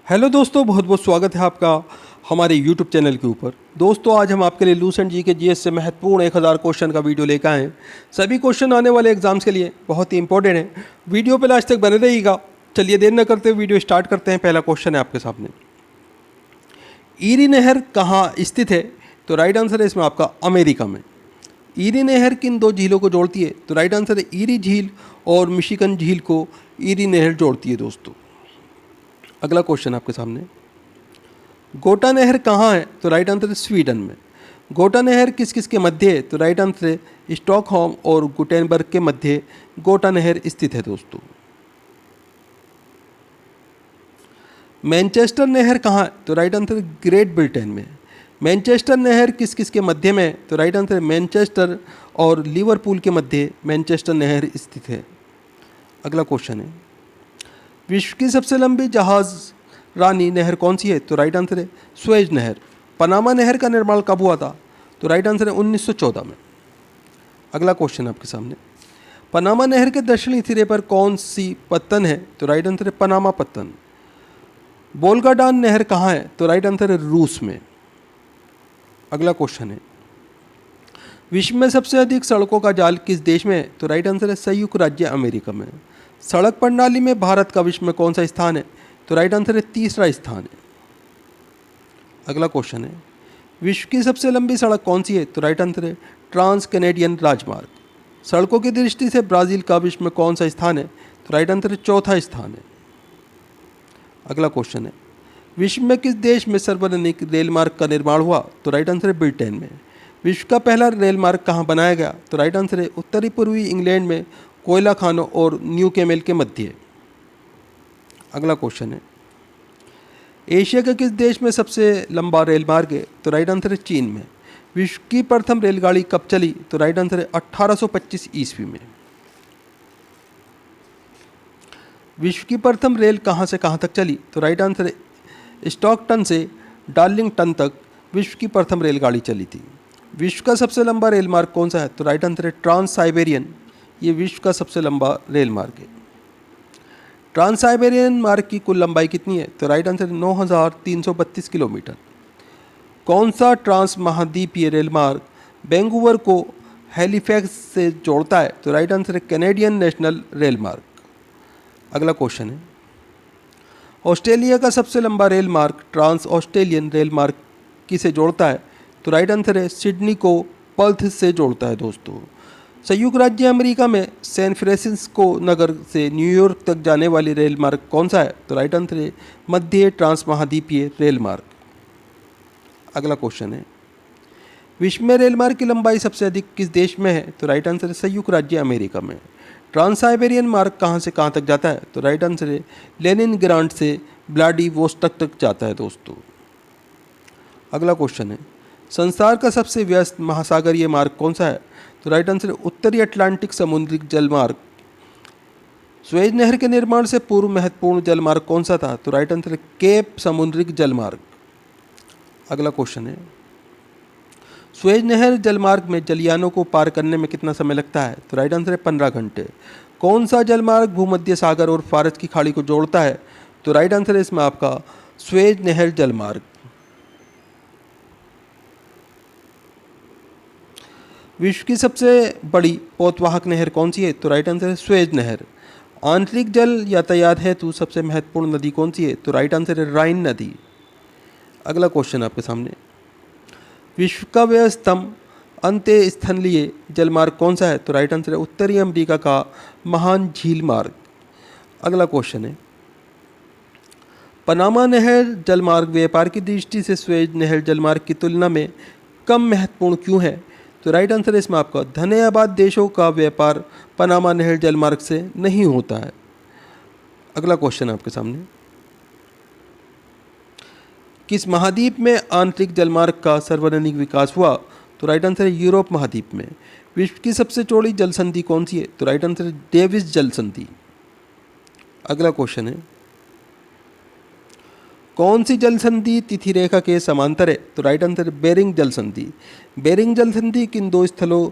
Hello दोस्तों, बहुत बहुत स्वागत है आपका हमारे यूट्यूब चैनल के ऊपर। दोस्तों, आज हम आपके लिए लूसेंट जी के जीएस से महत्वपूर्ण 1000 क्वेश्चन का वीडियो लेकर आए हैं। सभी क्वेश्चन आने वाले एग्जाम्स के लिए बहुत ही इंपॉर्टेंट है। वीडियो पे लास्ट तक बने रहिएगा। चलिए देर न करते हुए वीडियो स्टार्ट करते हैं। पहला क्वेश्चन है आपके सामने, ईरी नहर कहाँ स्थित है? तो राइट आंसर है इसमें आपका अमेरिका में। ईरी नहर किन दो झीलों को जोड़ती है? तो राइट आंसर है ईरी झील और मिशिगन झील को ईरी नहर जोड़ती है दोस्तों। अगला क्वेश्चन आपके सामने, गोटा नहर कहाँ है? तो राइट आंसर है स्वीडन में। गोटा नहर किस किस के मध्य है? तो राइट आंसर है स्टॉकहोम और गुटेनबर्ग के मध्य गोटा नहर स्थित है दोस्तों। मैनचेस्टर नहर कहाँ है? तो राइट आंसर है ग्रेट ब्रिटेन में। मैनचेस्टर नहर किस किस के मध्य में है? तो राइट आंसर है मैनचेस्टर और लिवरपूल के मध्य मैनचेस्टर नहर स्थित है। अगला क्वेश्चन है, विश्व की सबसे लंबी जहाज रानी नहर कौन सी है? तो राइट आंसर है स्वेज नहर। पनामा नहर का निर्माण कब हुआ था? तो राइट आंसर है 1914 में। अगला क्वेश्चन आपके सामने, पनामा नहर के दक्षिणी सिरे पर कौन सी पत्तन है? तो राइट आंसर है पनामा पत्तन। बोल्गाडान नहर कहाँ है? तो राइट आंसर है रूस में। अगला क्वेश्चन है, विश्व में सबसे अधिक सड़कों का जाल किस देश में है? तो राइट आंसर है संयुक्त राज्य अमेरिका में। सड़क प्रणाली में भारत का विश्व में कौन सा स्थान है? तो राइट आंसर है तीसरा स्थान है। अगला क्वेश्चन है, विश्व की सबसे लंबी सड़क कौन सी है? तो राइट आंसर है ट्रांस कैनेडियन राजमार्ग। सड़कों की दृष्टि से ब्राज़ील का विश्व में कौन सा स्थान है? तो राइट आंसर है चौथा स्थान है। अगला क्वेश्चन है, विश्व में किस देश में सार्वजनिक रेल मार्ग का निर्माण हुआ? तो राइट आंसर है ब्रिटेन में। विश्व का पहला रेल मार्ग कहाँ बनाया गया? तो राइट आंसर है उत्तरी पूर्वी इंग्लैंड में कोयला खानों और न्यू कैमेल के मध्य। अगला क्वेश्चन है, एशिया के किस देश में सबसे लंबा रेल मार्ग है? तो राइट आंसर है चीन में। विश्व की प्रथम रेलगाड़ी कब चली? तो राइट आंसर है 1825 ईस्वी में। विश्व की प्रथम रेल कहाँ से कहाँ तक चली? तो राइट आंसर है स्टॉकटन से डार्लिंगटन तक विश्व की प्रथम रेलगाड़ी चली थी। विश्व का सबसे लंबा रेल मार्ग कौन सा है? तो राइट आंसर है ट्रांस साइबेरियन। ये विश्व का सबसे लंबा रेल मार्ग है। ट्रांस साइबेरियन मार्ग की कुल लंबाई कितनी है? तो राइट आंसर है 9332 किलोमीटर। कौन सा ट्रांस महाद्वीपीय रेल मार्ग वैंकूवर को हैलिफैक्स से जोड़ता है? तो राइट आंसर है कैनेडियन नेशनल रेल मार्ग। अगला क्वेश्चन है, ऑस्ट्रेलिया का सबसे लंबा रेल मार्ग ट्रांस ऑस्ट्रेलियन रेल मार्ग किसे जोड़ता है? तो राइट आंसर है सिडनी को पर्थ से जोड़ता है दोस्तों। संयुक्त राज्य अमेरिका में सैन फ्रांसिस्को नगर से न्यूयॉर्क तक जाने वाली रेल मार्ग कौन सा है? तो राइट आंसर है मध्य ट्रांस महाद्वीपीय रेल मार्ग। अगला क्वेश्चन है, विश्व में रेल मार्ग की लंबाई सबसे अधिक किस देश में है? तो राइट आंसर है संयुक्त राज्य अमेरिका में। ट्रांस साइबेरियन मार्ग कहाँ से कहाँ तक जाता है? तो राइट आंसर है लेनिनग्राड से व्लादिवोस्टोक तक जाता है दोस्तों। अगला क्वेश्चन है, संसार का सबसे व्यस्त महासागरीय मार्ग कौन सा है? तो राइट आंसर है उत्तरी अटलांटिक समुद्री जलमार्ग। स्वेज नहर के निर्माण से पूर्व महत्वपूर्ण जलमार्ग कौन सा था? तो राइट आंसर है केप समुद्रिक जलमार्ग। अगला क्वेश्चन है, स्वेज नहर जलमार्ग में जलयानों को पार करने में कितना समय लगता है? तो राइट आंसर है 15 घंटे। कौन सा जलमार्ग भूमध्य सागर और फारस की खाड़ी को जोड़ता है? तो राइट आंसर है इसमें आपका स्वेज नहर जलमार्ग। विश्व की सबसे बड़ी पोतवाहक नहर कौन सी है? तो राइट आंसर है स्वेज नहर। आंतरिक जल यातायात हेतु सबसे महत्वपूर्ण नदी कौन सी है? तो राइट आंसर है राइन नदी। अगला क्वेश्चन आपके सामने, विश्व का व्यस्तम अंत्य स्थलीय जलमार्ग कौन सा है? तो राइट आंसर है उत्तरी अमेरिका का महान झील मार्ग। अगला क्वेश्चन है, पनामा नहर जलमार्ग व्यापार की दृष्टि से स्वेज नहर जलमार्ग की तुलना में कम महत्वपूर्ण क्यों है? तो राइट आंसर है इसमें आपका धन्यवाद देशों का व्यापार पनामा नहर जलमार्ग से नहीं होता है। अगला क्वेश्चन आपके सामने, किस महाद्वीप में आंतरिक जलमार्ग का सार्वजनिक विकास हुआ? तो राइट आंसर है यूरोप महाद्वीप में। विश्व की सबसे चौड़ी जल संधि कौन सी है? तो राइट आंसर है डेविस जल संधि। अगला क्वेश्चन है, कौन सी जल संधि तिथि रेखा के समांतर है? तो राइट आंसर है बेरिंग जल संधि। बेरिंग जल संधि किन दो स्थलों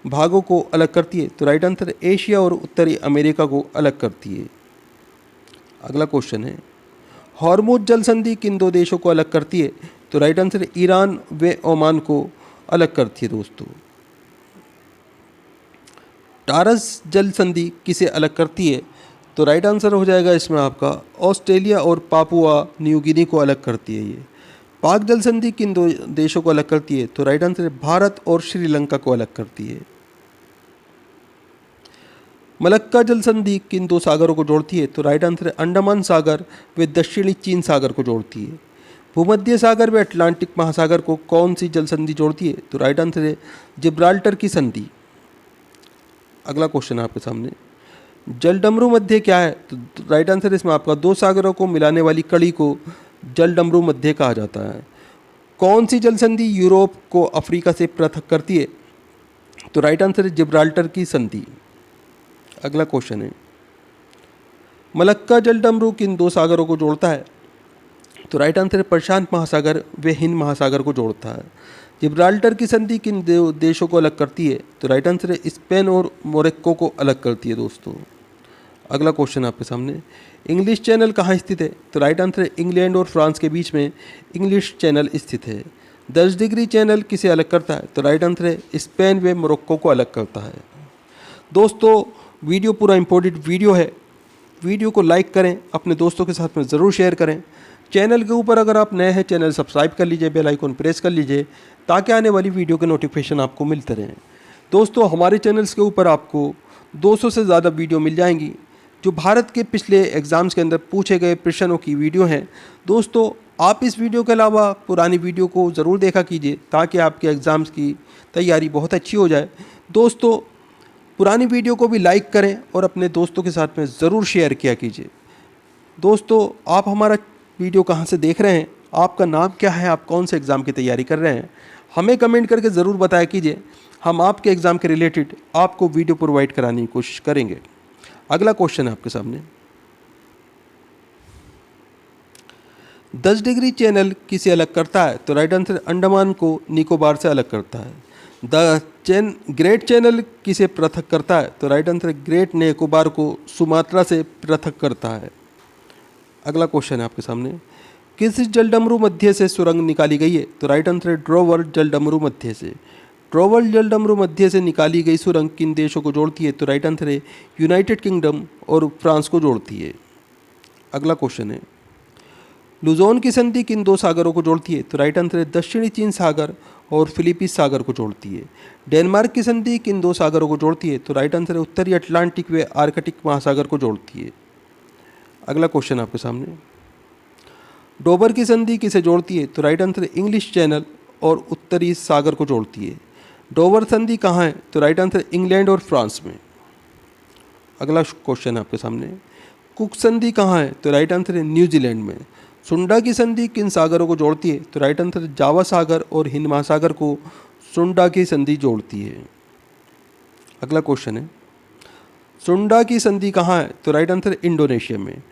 भागों को अलग करती है? तो राइट आंसर एशिया और उत्तरी अमेरिका को अलग करती है। अगला क्वेश्चन है, हॉर्मुज जल संधि किन दो देशों को अलग करती है? तो राइट आंसर है ईरान व ओमान को अलग करती है दोस्तों। टारस जल संधि किसे अलग करती है? तो राइट आंसर हो जाएगा इसमें आपका ऑस्ट्रेलिया और पापुआ न्यू गिनी को अलग करती है ये। पाक जल संधि किन दो देशों को अलग करती है? तो राइट आंसर है भारत और श्रीलंका को अलग करती है। मलक्का जल संधि किन दो सागरों को जोड़ती है? तो राइट आंसर है अंडमान सागर व दक्षिणी चीन सागर को जोड़ती है। भूमध्य सागर व अटलांटिक महासागर को कौन सी जल संधि जोड़ती है? तो राइट आंसर है जिब्राल्टर की संधि। अगला क्वेश्चन आपके सामने, जलडमरू मध्य क्या है? तो राइट आंसर है इसमें आपका दो सागरों को मिलाने वाली कड़ी को जलडमरू मध्य कहा जाता है। कौन सी जल संधि यूरोप को अफ्रीका से पृथक करती है? तो राइट आंसर है जिब्राल्टर की संधि। अगला क्वेश्चन है, मलक्का जलडमरू किन दो सागरों को जोड़ता है? तो राइट आंसर है प्रशांत महासागर व हिंद महासागर को जोड़ता है। जिब्राल्टर की संधि किन देशों को अलग करती है? तो राइट आंसर है स्पेन और मोरक्को को अलग करती है दोस्तों। अगला क्वेश्चन आपके सामने, इंग्लिश चैनल कहाँ स्थित है? तो राइट आंसर है इंग्लैंड और फ्रांस के बीच में इंग्लिश चैनल स्थित है। 10 डिग्री चैनल किसे अलग करता है? तो राइट आंसर है स्पेन व मोरक्को को अलग करता है। दोस्तों वीडियो पूरा इम्पोर्टेंट वीडियो है, वीडियो को लाइक करें, अपने दोस्तों के साथ में ज़रूर शेयर करें। चैनल के ऊपर अगर आप नए हैं चैनल सब्सक्राइब कर लीजिए, बेल आइकन प्रेस कर लीजिए ताकि आने वाली वीडियो के नोटिफिकेशन आपको मिलते रहें। दोस्तों हमारे चैनल्स के ऊपर आपको 200 से ज़्यादा वीडियो मिल जाएंगी जो भारत के पिछले एग्ज़ाम्स के अंदर पूछे गए प्रश्नों की वीडियो हैं। दोस्तों आप इस वीडियो के अलावा पुरानी वीडियो को ज़रूर देखा कीजिए ताकि आपके एग्ज़ाम्स की तैयारी बहुत अच्छी हो जाए। दोस्तों पुरानी वीडियो को भी लाइक करें और अपने दोस्तों के साथ में ज़रूर शेयर किया कीजिए। दोस्तों आप हमारा वीडियो कहाँ से देख रहे हैं, आपका नाम क्या है, आप कौन से एग्ज़ाम की तैयारी कर रहे हैं, हमें कमेंट करके ज़रूर बताया कीजिए। हम आपके एग्ज़ाम के रिलेटेड आपको वीडियो प्रोवाइड कराने की कोशिश करेंगे। अगला क्वेश्चन है आपके सामने, 10 डिग्री चैनल किसे अलग करता है? तो राइट आंसर अंडमान को निकोबार से अलग करता है। ग्रेट चैनल किसे पृथक करता है? तो राइट आंसर ग्रेट निकोबार को सुमात्रा से पृथक करता है। अगला क्वेश्चन है आपके सामने, किस जलडमरू मध्य से सुरंग निकाली गई है? तो राइट आंसर है ड्रोवर जलडमरू मध्य से। ड्रोवर जलडमरू मध्य से निकाली गई सुरंग किन देशों को जोड़ती है? तो राइट आंसर है यूनाइटेड किंगडम और फ्रांस को जोड़ती है। अगला क्वेश्चन है, लुजोन की संधि किन दो सागरों को जोड़ती है? तो राइट आंसर है दक्षिणी चीन सागर और फिलीपींस सागर को जोड़ती है। डेनमार्क की संधि किन दो सागरों को जोड़ती है? तो राइट आंसर है उत्तरी अटलांटिक व आर्कटिक महासागर को जोड़ती है। अगला क्वेश्चन आपके सामने, डोबर की संधि किसे जोड़ती है? तो राइट आंसर है इंग्लिश चैनल और उत्तरी सागर को जोड़ती है। डोबर संधि कहाँ है? तो राइट आंसर इंग्लैंड और फ्रांस में। अगला क्वेश्चन आपके सामने, कुक संधि कहाँ है? तो राइट आंसर है न्यूजीलैंड में। सुंडा की संधि किन सागरों को जोड़ती है? तो राइट आंसर जावा सागर और हिंद महासागर को सुंडा की संधि जोड़ती है। अगला क्वेश्चन है, सुंडा की संधि कहाँ है? तो राइट आंसर इंडोनेशिया में।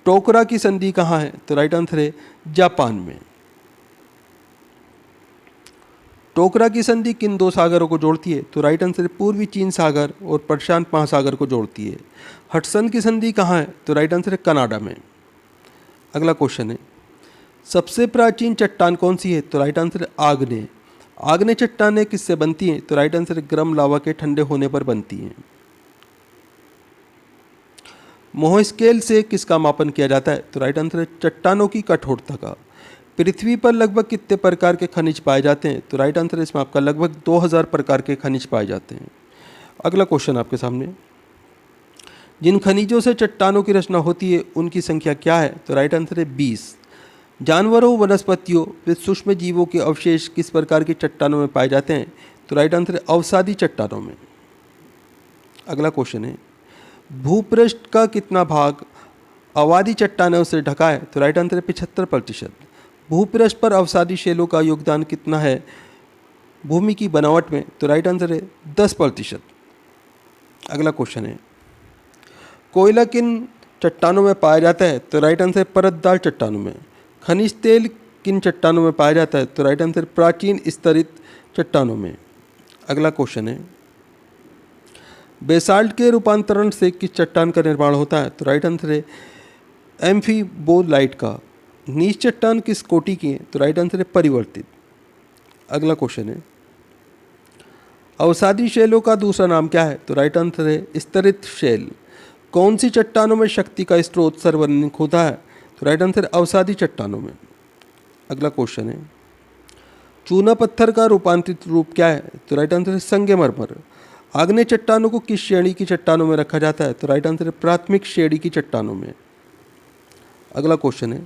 टोकरा की संधि कहाँ है? तो राइट आंसर है जापान में। टोकरा की संधि किन दो सागरों को जोड़ती है? तो राइट आंसर है पूर्वी चीन सागर और प्रशांत महासागर को जोड़ती है। हडसन की संधि कहाँ है? तो राइट आंसर है कनाडा में। अगला क्वेश्चन है, सबसे प्राचीन चट्टान कौन सी है? तो राइट आंसर है आग्नेय। आग्नेय चट्टानें किससे बनती हैं? तो राइट आंसर है गर्म लावा के ठंडे होने पर बनती हैं। मोह स्केल से किसका मापन किया जाता है? तो राइट आंसर है चट्टानों की कठोरता का। पृथ्वी पर लगभग कितने प्रकार के खनिज पाए जाते हैं? तो राइट आंसर है इसमें आपका लगभग 2000 प्रकार के खनिज पाए जाते हैं। अगला क्वेश्चन आपके सामने, जिन खनिजों से चट्टानों की रचना होती है उनकी संख्या क्या है? तो राइट आंसर है 20। जानवरों, वनस्पतियों व सूक्ष्म जीवों के अवशेष किस प्रकार की चट्टानों में पाए जाते हैं? तो राइट आंसर है अवसादी चट्टानों में। अगला क्वेश्चन है, भूपृष्ठ का कितना भाग अवादी चट्टानों से ढका है? तो राइट आंसर है 75%। भूपृष्ठ पर अवसादी शैलों का योगदान कितना है भूमि की बनावट में? तो राइट आंसर है 10%। अगला क्वेश्चन है, कोयला किन चट्टानों में पाया जाता है? तो राइट आंसर है परतदार चट्टानों में। खनिज तेल किन चट्टानों में पाया जाता है? तो राइट आंसर प्राचीन स्तरित चट्टानों में। अगला क्वेश्चन है, बेसाल्ट के रूपांतरण से किस चट्टान का निर्माण होता है? तो राइट आंसर है एम्फीबोलाइट का। नीच चट्टान किस कोटि की है? तो राइट आंसर है परिवर्तित। अगला क्वेश्चन है, अवसादी शैलों का दूसरा नाम क्या है? तो राइट आंसर है स्तरित शैल। कौन सी चट्टानों में शक्ति का स्रोत सर्वाधिक होता है? तो राइट आंसर है अवसादी चट्टानों में। अगला क्वेश्चन है, चूना पत्थर का रूपांतरित रूप क्या है? तो राइट आंसर है संगमरमर। आग्नेय चट्टानों को किस श्रेणी की चट्टानों में रखा जाता है? तो राइट आंसर है प्राथमिक श्रेणी की चट्टानों में। अगला क्वेश्चन है,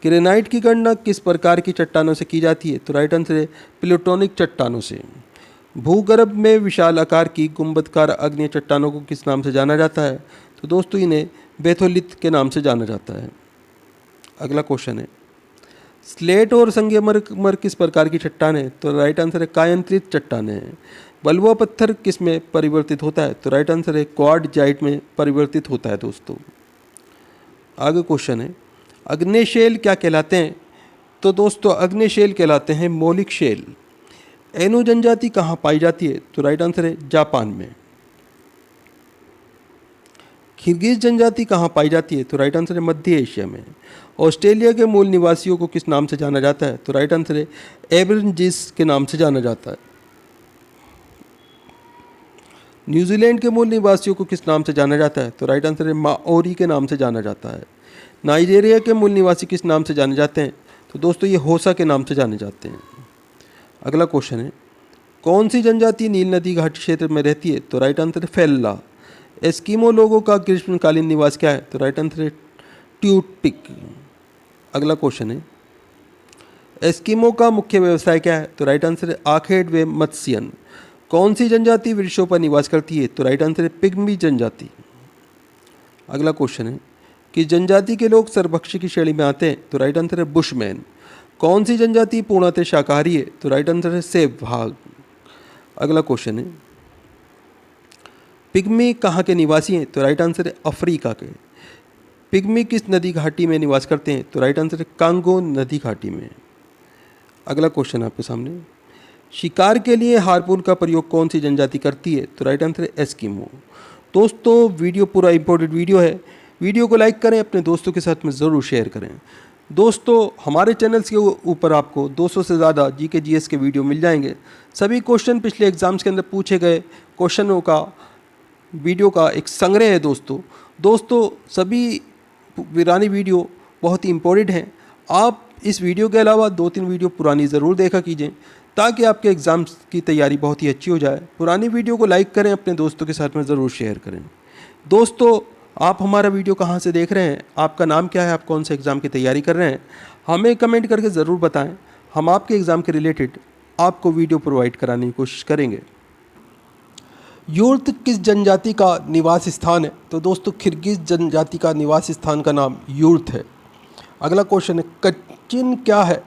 ग्रेनाइट की गणना किस प्रकार की चट्टानों से की जाती है? तो राइट आंसर है प्लूटोनिक चट्टानों से। भूगर्भ में विशाल आकार की गुंबदकार आग्नेय चट्टानों को किस नाम से जाना जाता है? तो दोस्तों इन्हें बेथोलिथ के नाम से जाना जाता है। अगला क्वेश्चन है, स्लेट और संगमरमर किस प्रकार की चट्टान है? तो राइट आंसर है कायांतरित चट्टानें हैं। बलुआ पत्थर किस में परिवर्तित होता है? तो राइट आंसर है क्वार्टजाइट में परिवर्तित होता है दोस्तों। आगे क्वेश्चन है, अग्नेय शैल क्या कहलाते हैं? तो दोस्तों अग्नेय शैल कहलाते हैं मौलिक शैल। एनु जनजाति कहाँ पाई जाती है? तो राइट आंसर है जापान में। किर्गिज जनजाति कहाँ पाई जाती है? तो राइट आंसर है मध्य एशिया में। ऑस्ट्रेलिया के मूल निवासियों को किस नाम से जाना जाता है? तो राइट आंसर है एबरजिस के नाम से जाना जाता है। न्यूजीलैंड के मूल निवासियों को किस नाम से जाना जाता है? तो राइट आंसर है माओरी के नाम से जाना जाता है। नाइजीरिया के मूल निवासी किस नाम से जाने जाते हैं? तो दोस्तों ये होसा के नाम से जाने जाते हैं। अगला क्वेश्चन है, कौन सी जनजाति नील नदी घाटी क्षेत्र में रहती है? तो राइट आंसर है फेल्ला। एस्किमो लोगों का ग्रीष्मकालीन निवास क्या है? तो राइट आंसर है ट्यूटिक। अगला क्वेश्चन है, एस्किमो का मुख्य व्यवसाय क्या है? तो राइट आंसर है आखेट व मत्स्यन। कौन सी जनजाति वृक्षों पर निवास करती है? तो राइट आंसर है पिग्मी जनजाति। अगला क्वेश्चन है, किस जनजाति के लोग सर्वभक्षी की श्रेणी में आते हैं? तो राइट आंसर है बुशमैन। कौन सी जनजाति पूर्णतः शाकाहारी है? तो राइट आंसर है सेवभाग। अगला क्वेश्चन है, पिग्मी कहाँ के निवासी हैं? तो राइट आंसर है अफ्रीका के। पिग्मी किस नदी घाटी में निवास करते हैं? तो राइट आंसर है कांगो नदी घाटी में। अगला क्वेश्चन आपके सामने, शिकार के लिए हार्पून का प्रयोग कौन सी जनजाति करती है? तो राइट आंसर है एस्किमो। दोस्तों वीडियो पूरा इंपॉर्टेंट वीडियो है, वीडियो को लाइक करें, अपने दोस्तों के साथ में ज़रूर शेयर करें। दोस्तों हमारे चैनल्स के ऊपर आपको 200 से ज़्यादा जीके जीएस के वीडियो मिल जाएंगे। सभी क्वेश्चन पिछले एग्जाम्स के अंदर पूछे गए क्वेश्चनों का वीडियो का एक संग्रह है दोस्तों सभी पुरानी वीडियो बहुत ही इम्पोर्टेंट हैं। आप इस वीडियो के अलावा 2-3 वीडियो पुरानी ज़रूर देखा कीजिए ताकि आपके एग्ज़ाम्स की तैयारी बहुत ही अच्छी हो जाए। पुरानी वीडियो को लाइक करें, अपने दोस्तों के साथ में ज़रूर शेयर करें। दोस्तों आप हमारा वीडियो कहाँ से देख रहे हैं, आपका नाम क्या है, आप कौन से एग्ज़ाम की तैयारी कर रहे हैं, हमें कमेंट करके ज़रूर बताएं। हम आपके एग्ज़ाम के रिलेटेड आपको वीडियो प्रोवाइड कराने की कोशिश करेंगे। यूर्त किस जनजाति का निवास स्थान है? तो दोस्तों किर्गिज जनजाति का निवास स्थान का नाम यूर्त है। अगला क्वेश्चन है, कचिन क्या है?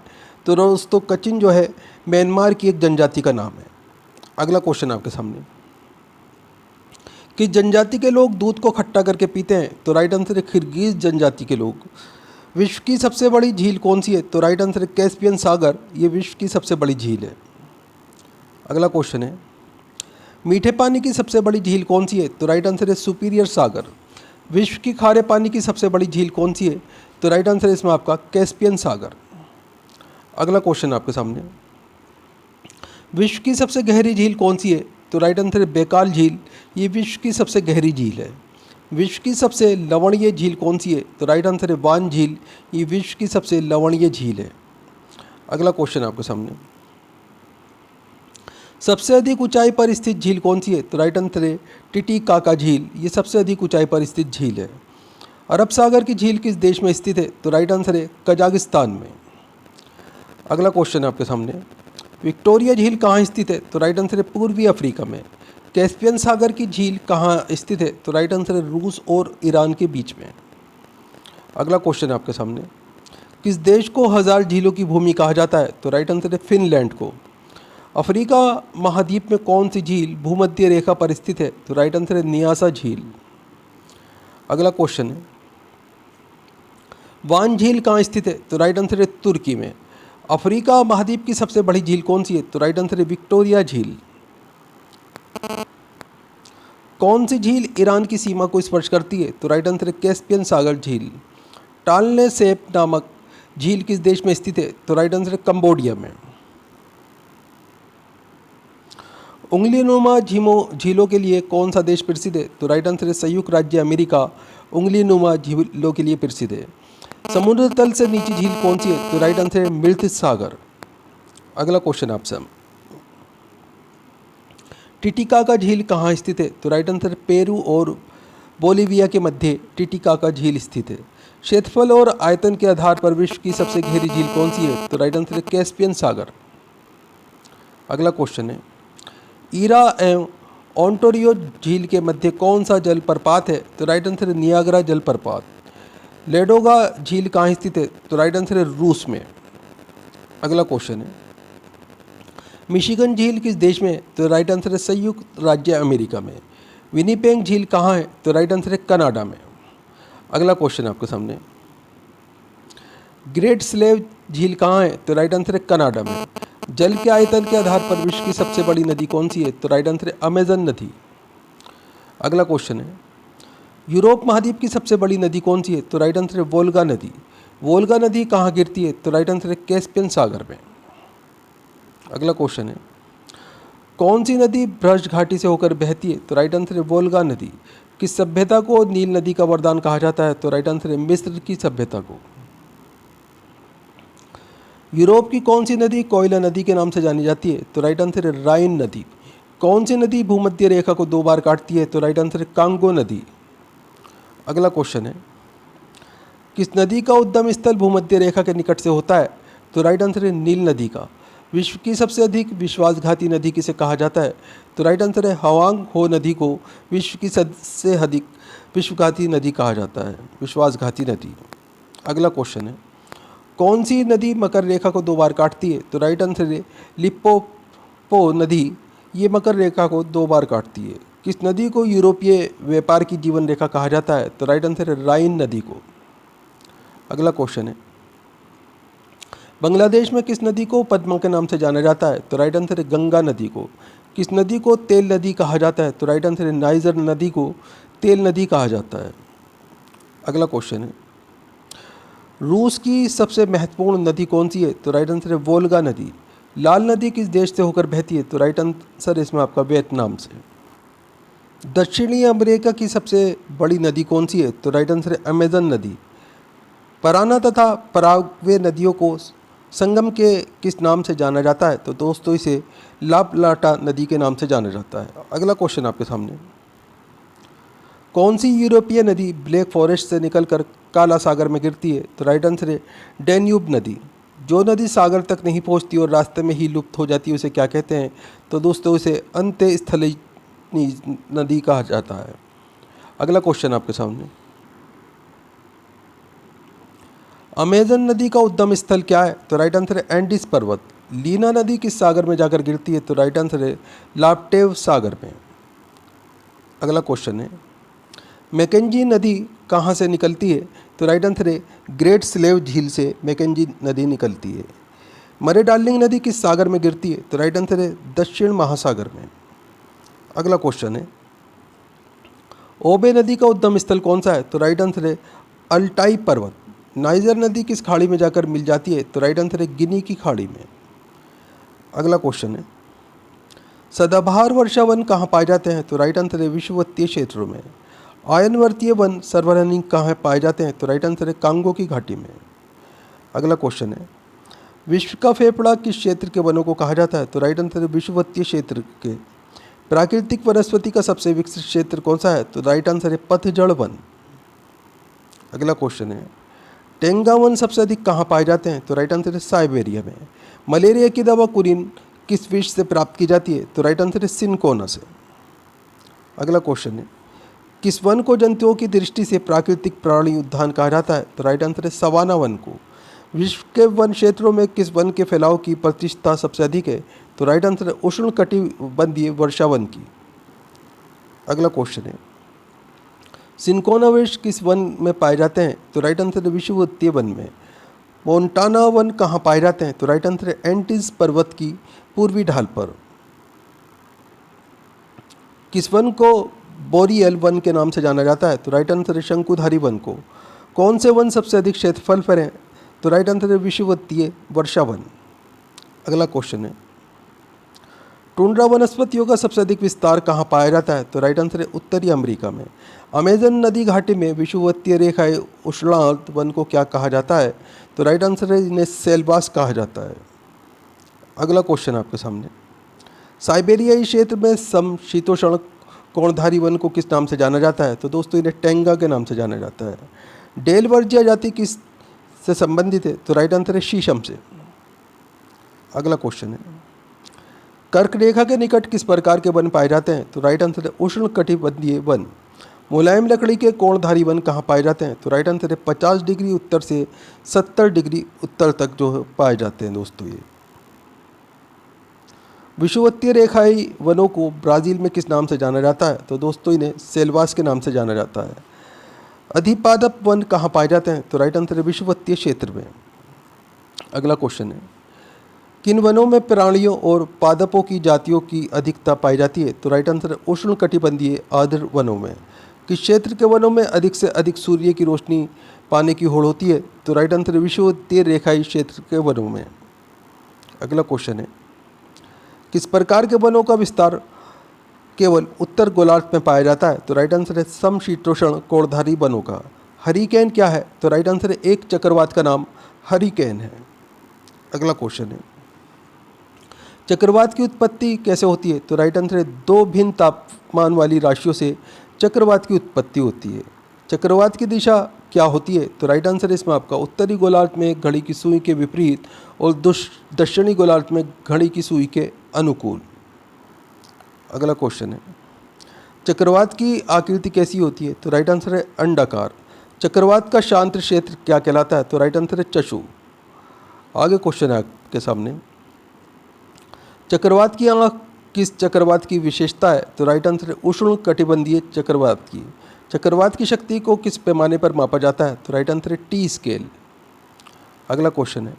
तो दोस्तों कचिन जो है म्यांमार की एक जनजाति का नाम है। अगला क्वेश्चन आपके सामने, किस जनजाति के लोग दूध को खट्टा करके पीते हैं? तो राइट आंसर है किर्गिज जनजाति के लोग। विश्व की सबसे बड़ी झील कौन सी है? तो राइट आंसर है कैस्पियन सागर, ये विश्व की सबसे बड़ी झील है। अगला क्वेश्चन है, मीठे पानी की सबसे बड़ी झील कौन सी है? तो राइट आंसर है सुपीरियर सागर। विश्व की खारे पानी की सबसे बड़ी झील कौन सी है? तो राइट आंसर है इसमें आपका कैस्पियन सागर। अगला क्वेश्चन आपके सामने, विश्व की सबसे गहरी झील कौन सी है? तो राइट आंसर है बैकाल झील, ये विश्व की सबसे गहरी झील है। विश्व की सबसे लवणीय झील कौन सी है? तो राइट आंसर है वान झील, ये विश्व की सबसे लवणीय झील है। अगला क्वेश्चन आपके सामने, सबसे अधिक ऊंचाई पर स्थित झील कौन सी है? तो राइट आंसर है टिटीकाका झील, ये सबसे अधिक ऊंचाई पर स्थित झील है। अरब सागर की झील किस देश में स्थित है? तो राइट आंसर है कजाकिस्तान में। अगला क्वेश्चन है आपके सामने, विक्टोरिया झील कहाँ स्थित है? तो राइट आंसर है पूर्वी अफ्रीका में। कैस्पियन सागर की झील कहाँ स्थित है? तो राइट आंसर है रूस और ईरान के बीच में। अगला क्वेश्चन है आपके सामने, किस देश को 1000 झीलों की भूमि कहा जाता है? तो राइट आंसर है फिनलैंड को। अफ्रीका महाद्वीप में कौन सी झील भूमध्य रेखा पर स्थित है? तो राइट आंसर है नियासा झील। अगला क्वेश्चन है, वान झील कहाँ स्थित है? तो राइट आंसर है तुर्की में। अफ्रीका महाद्वीप की सबसे बड़ी झील कौन सी है? तो राइट आंसर है विक्टोरिया झील। कौन सी झील ईरान की सीमा को स्पर्श करती है? तो राइट आंसर है कैस्पियन सागर झील। टालने सेप नामक झील किस देश में स्थित है? तो राइट आंसर है कंबोडिया में। उंगलीनुमा झीलों के लिए कौन सा देश प्रसिद्ध है? तो राइट आंसर है संयुक्त राज्य अमेरिका उंगलीनुमा झीलों के लिए प्रसिद्ध है। समुद्र तल से नीचे झील कौन सी है? तो राइट आंसर है मृत सागर। अगला क्वेश्चन आपसे, टिटिकाका झील कहाँ स्थित है? तो राइट आंसर पेरू और बोलीविया के मध्य टिटिकाका झील स्थित है। क्षेत्रफल और आयतन के आधार पर विश्व की सबसे गहरी झील कौन सी है? तो राइट आंसर है कैस्पियन सागर। अगला क्वेश्चन है, ईरा एवं ओंटारियो झील के मध्य कौन सा जलप्रपात है? तो राइट आंसर है नियाग्रा जलप्रपात। लेडोगा झील कहाँ स्थित है? तो राइट आंसर है रूस में। अगला क्वेश्चन है, मिशिगन झील किस देश में है? तो राइट आंसर है संयुक्त राज्य अमेरिका में। विनिपेग झील कहाँ है? तो राइट आंसर है कनाडा में। अगला क्वेश्चन आपके सामने, ग्रेट स्लेव झील कहाँ है? तो राइट आंसर है कनाडा में। जल के आयतन के आधार पर विश्व की सबसे बड़ी नदी कौन सी है? तो राइट आंसर है अमेजन नदी। अगला क्वेश्चन है, यूरोप महाद्वीप की सबसे बड़ी नदी कौन सी है? तो राइट आंसर है वोल्गा नदी। वोल्गा नदी कहाँ गिरती है? तो राइट आंसर है कैस्पियन सागर में। अगला क्वेश्चन है, कौन सी नदी ब्रज घाटी से होकर बहती है? तो राइट आंसर है वोल्गा नदी। किस सभ्यता को नील नदी का वरदान कहा जाता है? तो राइट आंसर है मिस्र की सभ्यता को। यूरोप की कौन सी नदी कोयला नदी के नाम से जानी जाती है? तो राइट आंसर है राइन नदी। कौन सी नदी भूमध्य रेखा को 2 बार काटती है? तो राइट आंसर है कांगो नदी। अगला क्वेश्चन है, किस नदी का उद्गम स्थल भूमध्य रेखा के निकट से होता है? तो राइट आंसर है नील नदी का। विश्व की सबसे अधिक विश्वासघाती नदी किसे कहा जाता है? तो राइट आंसर है हवांग हो नदी को विश्व की सबसे अधिक विश्वघाती नदी कहा जाता है, विश्वासघाती नदी। अगला क्वेश्चन है, कौन सी नदी मकर रेखा को 2 बार काटती है? तो राइट आंसर है लिम्पोपो नदी, ये मकर रेखा को 2 बार काटती है। किस नदी को यूरोपीय व्यापार की जीवन रेखा कहा जाता है? तो राइट आंसर है राइन नदी को। अगला क्वेश्चन है, बांग्लादेश में किस नदी को पद्मा के नाम से जाना जाता है? तो राइट आंसर है गंगा नदी को। किस नदी को तेल नदी कहा जाता है? तो राइट आंसर है नाइजर नदी को तेल नदी कहा जाता है। अगला क्वेश्चन है, रूस की सबसे महत्वपूर्ण नदी कौन सी है? तो राइट आंसर है वोल्गा नदी। लाल नदी किस देश से होकर बहती है? तो राइट आंसर इसमें आपका वियतनाम से। दक्षिणी अमेरिका की सबसे बड़ी नदी कौन सी है? तो राइट आंसर है अमेजन नदी। पराना तथा पराग्वे नदियों को संगम के किस नाम से जाना जाता है? तो दोस्तों इसे लाप्लाटा नदी के नाम से जाना जाता है। अगला क्वेश्चन आपके सामने, कौन सी यूरोपीय नदी ब्लैक फॉरेस्ट से निकलकर काला सागर में गिरती है? तो राइट आंसर है डैन्यूब नदी। जो नदी सागर तक नहीं पहुंचती और रास्ते में ही लुप्त हो जाती है उसे क्या कहते हैं? तो दोस्तों इसे अंत्यस्थली नदी कहा जाता है। अगला क्वेश्चन आपके सामने, अमेजन नदी का उद्गम स्थल क्या है? तो राइट आंसर है एंडीज पर्वत। लीना नदी किस सागर में जाकर गिरती है? तो राइट आंसर है लाप्टेव सागर में। अगला क्वेश्चन है, मैकेंजी नदी कहाँ से निकलती है? तो राइट आंसर है ग्रेट स्लेव झील से मैकेंजी नदी निकलती है। मरे डार्लिंग नदी किस सागर में गिरती है? तो राइट आंसर है दक्षिण महासागर में। अगला क्वेश्चन है, ओबे नदी का उद्गम स्थल कौन सा है? तो राइट आंसर है अल्टाई पर्वत। नाइजर नदी किस खाड़ी में जाकर मिल जाती है? तो राइट आंसर है गिनी की खाड़ी में। अगला क्वेश्चन है, सदाबहार वर्षा वन कहाँ पाए जाते हैं? तो राइट आंसर है विषुवतीय क्षेत्रों में। आयनवर्तीय वन सर्वाधिक कहाँ पाए जाते हैं? तो राइट आंसर है कांगो की घाटी में। अगला क्वेश्चन है, विश्व का फेफड़ा किस क्षेत्र के वनों को कहा जाता है? तो राइट आंसर है विषुवतीय क्षेत्र के। प्राकृतिक वनस्पति का सबसे विकसित क्षेत्र कौन सा है? तो राइट आंसर है पतझड़ वन। अगला क्वेश्चन है, टेंगा वन सबसे अधिक कहाँ पाए जाते हैं? तो राइट आंसर है साइबेरिया में। मलेरिया की दवा कुरिन किस फिश से प्राप्त की जाती है? तो राइट आंसर है सिनकोना से। अगला क्वेश्चन है, किस वन को जंतुओं की दृष्टि से प्राकृतिक प्राणी उद्यान कहा जाता है? तो राइट आंसर है सवाना वन को। विश्व के वन क्षेत्रों में किस वन के फैलाव की प्रतिशतता सबसे अधिक है? तो राइट आंसर है उष्णकटिबंधीय वर्षा वन की। अगला क्वेश्चन है, सिनकोना वृक्ष किस वन में पाए जाते हैं? तो राइट आंसर है विषुवतीय वन में। मोन्टाना वन कहाँ पाए जाते हैं? तो राइट आंसर है एंटीज पर्वत की पूर्वी ढाल पर। किस वन को बोरियल वन के नाम से जाना जाता है? तो राइट आंसर है शंकुधारी वन को। कौन से वन सबसे अधिक क्षेत्रफल पर हैं? तो राइट आंसर है विषुवतीय वर्षा वन। अगला क्वेश्चन है, टुंड्रा वनस्पतियों का सबसे अधिक विस्तार कहाँ पाया जाता है? तो राइट आंसर है उत्तरी अमेरिका में। अमेजन नदी घाटी में विषुवतीय रेखाएं उष्णार्द्र वन को क्या कहा जाता है? तो राइट आंसर है इन्हें सेलवास कहा जाता है। अगला क्वेश्चन आपके सामने, साइबेरियाई क्षेत्र में समशीतोष्ण कोणधारी वन को किस नाम से जाना जाता है? तो दोस्तों इन्हें टेंगा के नाम से जाना जाता है। डेलवर्जिया जाति किस से संबंधित है? तो राइट आंसर है शीशम से। अगला क्वेश्चन है, कर्क रेखा के निकट किस प्रकार के वन पाए जाते हैं? तो राइट आंसर है उष्ण कटिबंधीय वन। मुलायम लकड़ी के कोणधारी वन कहाँ पाए जाते हैं? तो राइट आंसर है 50 डिग्री उत्तर से 70 डिग्री उत्तर तक जो है पाए जाते हैं दोस्तों। ये विषुवतीय रेखाई वनों को ब्राज़ील में किस नाम से जाना जाता है? तो दोस्तों इन्हें सेलवास के नाम से जाना जाता है। अधिपादप वन कहाँ पाए जाते हैं? तो राइट आंसर है विषुवतीय क्षेत्र में। अगला क्वेश्चन है, किन वनों में प्राणियों और पादपों की जातियों की अधिकता पाई जाती है? तो राइट आंसर है उष्ण कटिबंधीय आर्द्र वनों में। किस क्षेत्र के वनों में अधिक से अधिक सूर्य की रोशनी पाने की होड़ होती है? तो राइट आंसर है विषुवतीय रेखाई क्षेत्र के वनों में। अगला क्वेश्चन है, किस प्रकार के वनों का विस्तार केवल उत्तर गोलार्ध में पाया जाता है? तो राइट आंसर है समशीतोष्ण कोणधारी वनों का। हरिकेन क्या है? तो राइट आंसर है एक चक्रवात का नाम हरिकेन है। अगला क्वेश्चन है, चक्रवात की उत्पत्ति कैसे होती है? तो राइट आंसर है दो भिन्न तापमान वाली राशियों से चक्रवात की उत्पत्ति होती है। चक्रवात की दिशा क्या होती है? तो राइट आंसर है इसमें आपका उत्तरी गोलार्ध में घड़ी की सुई के विपरीत और दक्षिणी गोलार्ध में घड़ी की सुई के अनुकूल। अगला क्वेश्चन है, चक्रवात की आकृति कैसी होती है? तो राइट आंसर है अंडाकार। चक्रवात का शांत क्षेत्र क्या कहलाता है? तो राइट आंसर है चशु। आगे क्वेश्चन है आपके सामने, चक्रवात की आँख किस चक्रवात की विशेषता है? तो राइट आंसर है उष्ण कटिबंधीय चक्रवात की। चक्रवात की शक्ति को किस पैमाने पर मापा जाता है? तो राइट आंसर है टी स्केल। अगला क्वेश्चन है,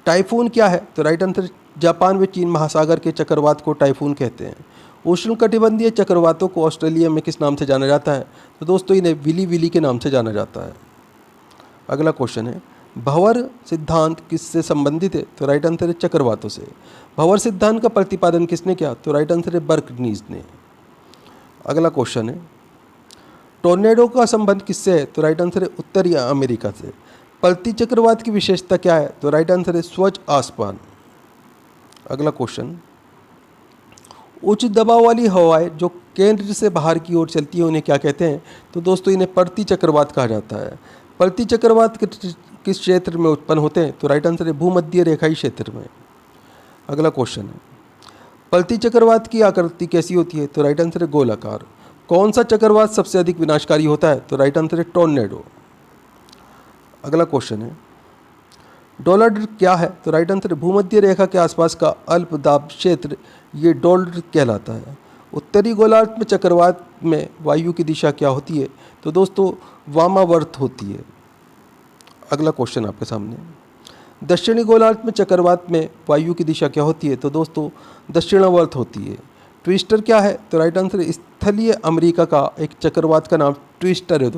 टाइफून क्या है? तो राइट आंसर जापान व चीन महासागर के चक्रवात को टाइफून कहते हैं। उष्ण कटिबंधीय चक्रवातों को ऑस्ट्रेलिया में किस नाम से जाना जाता है? तो दोस्तों इन्हें विली विली के नाम से जाना जाता है। अगला क्वेश्चन है, भंवर सिद्धांत किससे संबंधित है? तो राइट आंसर है चक्रवातों से। भंवर सिद्धांत का प्रतिपादन किसने किया? तो राइट आंसर है बर्कनीज ने। अगला क्वेश्चन है, टोर्नेडो का संबंध किससे है? तो राइट आंसर है उत्तरी अमेरिका से। पलती चक्रवात की विशेषता क्या है? तो राइट आंसर है स्वच्छ आसमान। अगला क्वेश्चन, उच्च दबाव वाली हवाएं जो केंद्र से बाहर की ओर चलती है उन्हें क्या कहते हैं? तो दोस्तों इन्हें पलती चक्रवात कहा जाता है। पलती चक्रवात किस क्षेत्र में उत्पन्न होते हैं? तो राइट आंसर है भूमध्य रेखाई क्षेत्र में। अगला क्वेश्चन है, पलती चक्रवात की आकृति कैसी होती है? तो राइट आंसर है गोलाकार। कौन सा चक्रवात सबसे अधिक विनाशकारी होता है? तो राइट आंसर है टोर्नेडो। अगला क्वेश्चन है, डोलर्ड क्या है? तो राइट आंसर है भूमध्य रेखा के आसपास का अल्प दाब क्षेत्र, ये डोलर्ड कहलाता है। उत्तरी गोलार्ध में चक्रवात में वायु की दिशा क्या होती है? तो दोस्तों वामावर्त होती है। अगला क्वेश्चन आपके सामने, दक्षिणी गोलार्ध में चक्रवात में वायु की दिशा क्या होती है? तो दोस्तों दक्षिणावर्त होती है। ट्विस्टर क्या है? तो राइट आंसर है स्थलीय अमेरिका का एक चक्रवात का नाम ट्विस्टर है।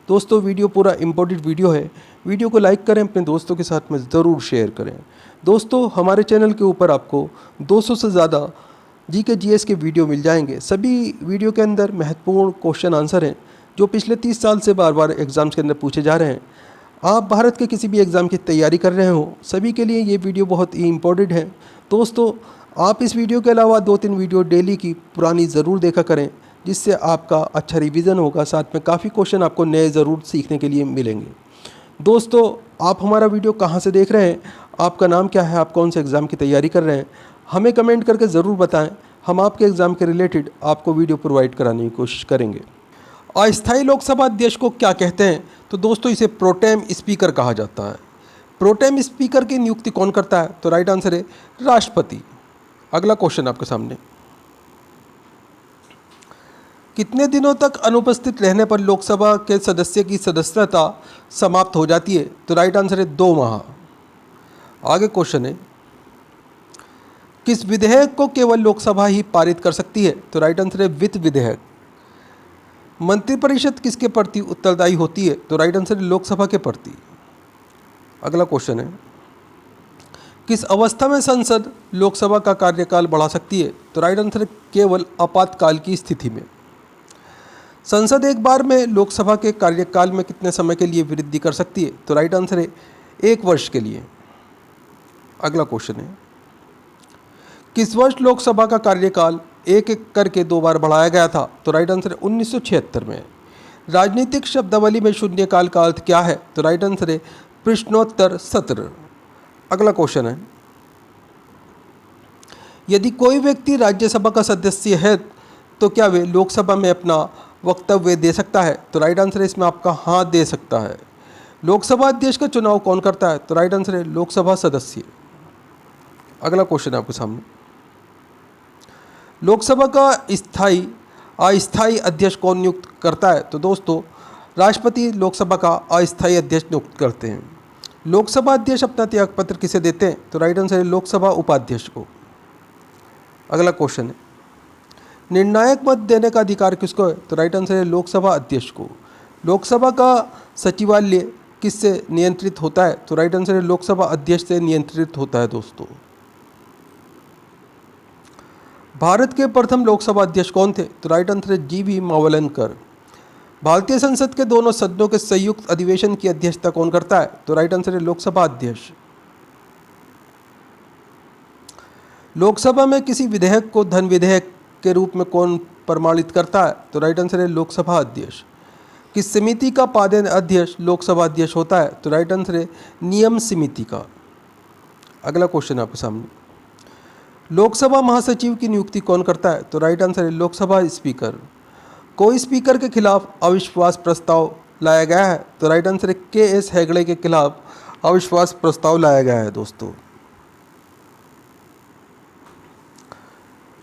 दोस्तों वीडियो पूरा इम्पोर्टेंट वीडियो है। वीडियो को लाइक करें, अपने दोस्तों के साथ में ज़रूर शेयर करें। दोस्तों हमारे चैनल के ऊपर आपको 200 से ज़्यादा जीके जीएस के वीडियो मिल जाएंगे। सभी वीडियो के अंदर महत्वपूर्ण क्वेश्चन आंसर हैं जो पिछले 30 साल से बार बार एग्ज़ाम्स के अंदर पूछे जा रहे हैं। आप भारत के किसी भी एग्ज़ाम की तैयारी कर रहे हो, सभी के लिए ये वीडियो बहुत ही इम्पोर्टेंट है। दोस्तों आप इस वीडियो के अलावा 2-3 वीडियो डेली की पुरानी ज़रूर देखा करें, जिससे आपका अच्छा रिवीजन होगा, साथ में काफ़ी क्वेश्चन आपको नए ज़रूर सीखने के लिए मिलेंगे। दोस्तों आप हमारा वीडियो कहाँ से देख रहे हैं, आपका नाम क्या है, आप कौन से एग्ज़ाम की तैयारी कर रहे हैं, हमें कमेंट करके ज़रूर बताएं। हम आपके एग्ज़ाम के रिलेटेड आपको वीडियो प्रोवाइड कराने की कोशिश करेंगे। अस्थायी लोकसभा अध्यक्ष को क्या कहते हैं? तो दोस्तों इसे प्रोटेम स्पीकर कहा जाता है। प्रोटेम स्पीकर की नियुक्ति कौन करता है? तो राइट आंसर है राष्ट्रपति। अगला क्वेश्चन आपके सामने, कितने दिनों तक अनुपस्थित रहने पर लोकसभा के सदस्य की सदस्यता समाप्त हो जाती है? तो राइट आंसर है 2 माह। आगे क्वेश्चन है, किस विधेयक को केवल लोकसभा ही पारित कर सकती है? तो राइट आंसर है वित्त विधेयक। मंत्रिपरिषद किसके प्रति उत्तरदायी होती है? तो राइट आंसर है लोकसभा के प्रति। अगला क्वेश्चन है, किस अवस्था में संसद लोकसभा का कार्यकाल बढ़ा सकती है? तो राइट आंसर है केवल आपातकाल की स्थिति में। संसद एक बार में लोकसभा के कार्यकाल में कितने समय के लिए वृद्धि कर सकती है? तो राइट आंसर है 1 वर्ष के लिए। अगला क्वेश्चन है, किस वर्ष लोकसभा का कार्यकाल एक एक करके 2 बार बढ़ाया गया था? तो राइट आंसर है 1976 में। राजनीतिक शब्दावली में शून्यकाल का अर्थ क्या है? तो राइट आंसर है प्रश्नोत्तर सत्र। अगला क्वेश्चन है, यदि कोई व्यक्ति राज्यसभा का सदस्य है तो क्या वे लोकसभा में अपना वक्तव्य दे सकता है? तो राइट आंसर है इसमें आपका हाँ दे सकता है। लोकसभा अध्यक्ष का चुनाव कौन करता है? तो राइट आंसर है लोकसभा सदस्य। अगला क्वेश्चन है आपके सामने, लोकसभा का स्थायी अस्थायी अध्यक्ष कौन नियुक्त करता है? तो दोस्तों राष्ट्रपति लोकसभा का अस्थायी अध्यक्ष नियुक्त करते हैं। लोकसभा अध्यक्ष अपना त्यागपत्र किसे देते हैं? तो राइट आंसर है लोकसभा उपाध्यक्ष को। अगला क्वेश्चन है, निर्णायक मत देने का अधिकार किसको है? तो राइट आंसर है लोकसभा अध्यक्ष को। लोकसभा का सचिवालय किससे नियंत्रित होता है? तो राइट आंसर है लोकसभा अध्यक्ष से नियंत्रित होता है। दोस्तों भारत के प्रथम लोकसभा अध्यक्ष कौन थे? तो राइट आंसर है जीवी मावलंकर। भारतीय संसद के दोनों सदनों के संयुक्त अधिवेशन की अध्यक्षता कौन करता है? तो राइट आंसर है लोकसभा अध्यक्ष। लोकसभा में किसी विधेयक को धन विधेयक के रूप में कौन प्रमाणित करता है? तो राइट आंसर है लोकसभा अध्यक्ष। किस समिति का पादेन अध्यक्ष लोकसभा अध्यक्ष होता है? तो राइट आंसर है नियम समिति का। अगला क्वेश्चन आपके सामने, लोकसभा महासचिव की नियुक्ति कौन करता है? तो राइट आंसर है लोकसभा स्पीकर। कोई स्पीकर के खिलाफ अविश्वास प्रस्ताव लाया गया है? तो राइट आंसर है के.एस. हेगड़े के खिलाफ अविश्वास प्रस्ताव लाया गया है। दोस्तों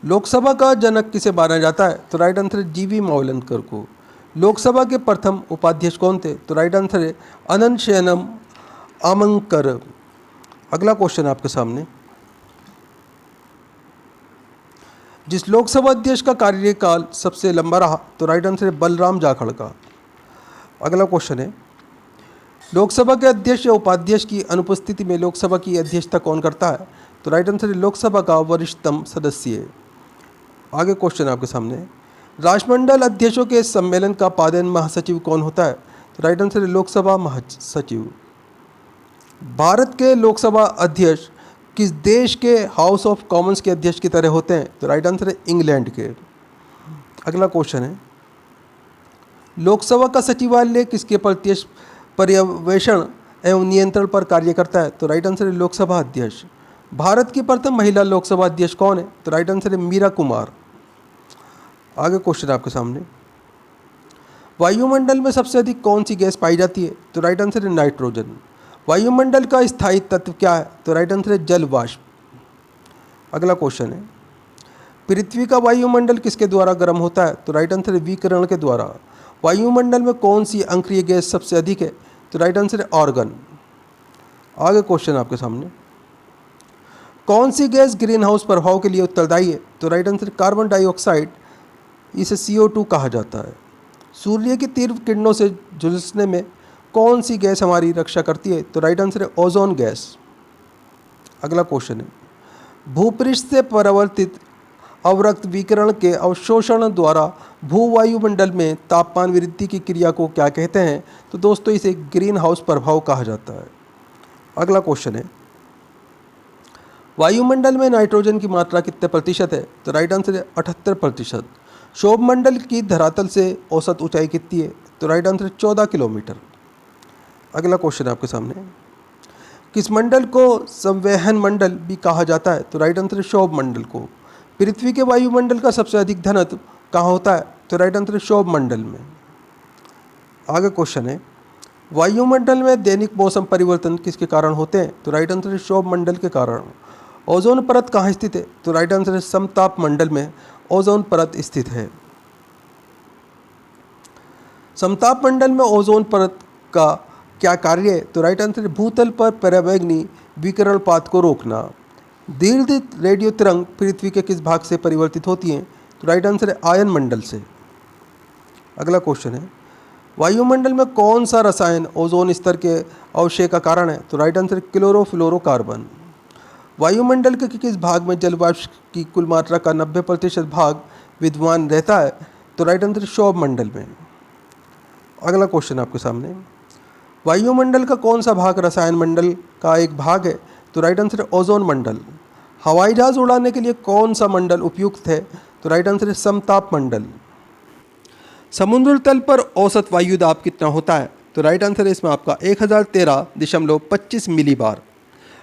लोकसभा का जनक किसे माना जाता है? तो राइट आंसर है जीवी मावलंकर को। लोकसभा के प्रथम उपाध्यक्ष कौन थे? तो राइट आंसर है अनंत शयनम आमंकर। अगला क्वेश्चन आपके सामने, जिस लोकसभा अध्यक्ष का कार्यकाल सबसे लंबा रहा? तो राइट आंसर है बलराम जाखड़ का। अगला क्वेश्चन है, लोकसभा के अध्यक्ष या उपाध्यक्ष की अनुपस्थिति में लोकसभा की अध्यक्षता कौन करता है? तो राइट आंसर है लोकसभा का वरिष्ठतम सदस्य। आगे क्वेश्चन आपके सामने, राष्ट्रमंडल अध्यक्षों के सम्मेलन का पादेन महासचिव कौन होता है? तो राइट आंसर है लोकसभा महासचिव। भारत के लोकसभा अध्यक्ष किस देश के हाउस ऑफ कॉमन्स के अध्यक्ष की तरह होते हैं? तो राइट आंसर है इंग्लैंड के। अगला क्वेश्चन है, लोकसभा का सचिवालय किसके प्रत्यक्ष पर्यवेक्षण एवं नियंत्रण पर कार्य करता है? तो राइट आंसर है लोकसभा अध्यक्ष। भारत की प्रथम महिला लोकसभा अध्यक्ष कौन है? तो राइट आंसर है मीरा कुमार। आगे क्वेश्चन आपके सामने, वायुमंडल में सबसे अधिक कौन सी गैस पाई जाती है? तो राइट आंसर है नाइट्रोजन। वायुमंडल का स्थायी तत्व क्या है? तो राइट आंसर है जल वाष्प। अगला क्वेश्चन है, पृथ्वी का वायुमंडल किसके द्वारा गर्म होता है? तो राइट आंसर है विकिरण के द्वारा। वायुमंडल में कौन सी अंक्रिय गैस सबसे अधिक है? तो राइट आंसर है ऑर्गन। आगे क्वेश्चन आपके सामने, कौन सी गैस ग्रीन हाउस प्रभाव के लिए उत्तरदायी है? तो राइट आंसर कार्बन डाइऑक्साइड, इसे CO2 कहा जाता है। सूर्य की तीव्र किरणों से झुलसने में कौन सी गैस हमारी रक्षा करती है? तो राइट आंसर है ओजोन गैस। अगला क्वेश्चन है, भूपृष्ठ से परावर्तित अवरक्त विकिरण के अवशोषण द्वारा भूवायुमंडल में तापमान वृद्धि की क्रिया को क्या कहते हैं? तो दोस्तों इसे ग्रीन हाउस प्रभाव कहा जाता है। अगला क्वेश्चन है, वायुमंडल में नाइट्रोजन की मात्रा कितने प्रतिशत है? तो राइट आंसर है 78%। शोभमंडल की धरातल से औसत ऊंचाई कितनी है? तो राइट आंसर है 14 किलोमीटर। अगला क्वेश्चन है आपके सामने, किस मंडल को संवहन मंडल भी कहा जाता है? तो राइट आंसर है शोभमंडल को। पृथ्वी के वायुमंडल का सबसे अधिक घनत्व कहाँ होता है? तो राइट आंसर है शोभमंडल में। आगे क्वेश्चन है, वायुमंडल में दैनिक मौसम परिवर्तन किसके कारण होते हैं? तो राइट आंसर है शोभमंडल के कारण। ओजोन परत कहाँ स्थित है? तो राइट आंसर है समताप मंडल में ओजोन परत स्थित है। समताप मंडल में ओजोन परत का क्या कार्य है? तो राइट आंसर है भूतल पर पराबैंगनी विकिरणपात को रोकना। दीर्घित रेडियो तरंग पृथ्वी के किस भाग से परिवर्तित होती हैं? तो राइट आंसर है आयन मंडल से। अगला क्वेश्चन है, वायुमंडल में कौन सा रसायन ओजोन स्तर के अवक्षय का कारण है? तो राइट आंसर है क्लोरोफ्लोरोकार्बन। वायुमंडल के किस भाग में जल वाष्प की कुल मात्रा का 90% भाग विद्यमान रहता है? तो राइट आंसर क्षोभ मंडल में। अगला क्वेश्चन आपके सामने, वायुमंडल का कौन सा भाग रसायन मंडल का एक भाग है? तो राइट आंसर है ओजोन मंडल। हवाई जहाज उड़ाने के लिए कौन सा मंडल उपयुक्त है? तो राइट आंसर है समताप मंडल। समुद्र तल पर औसत वायु दाब कितना होता है? तो राइट आंसर है इसमें आपका 1013.25 मिलीबार।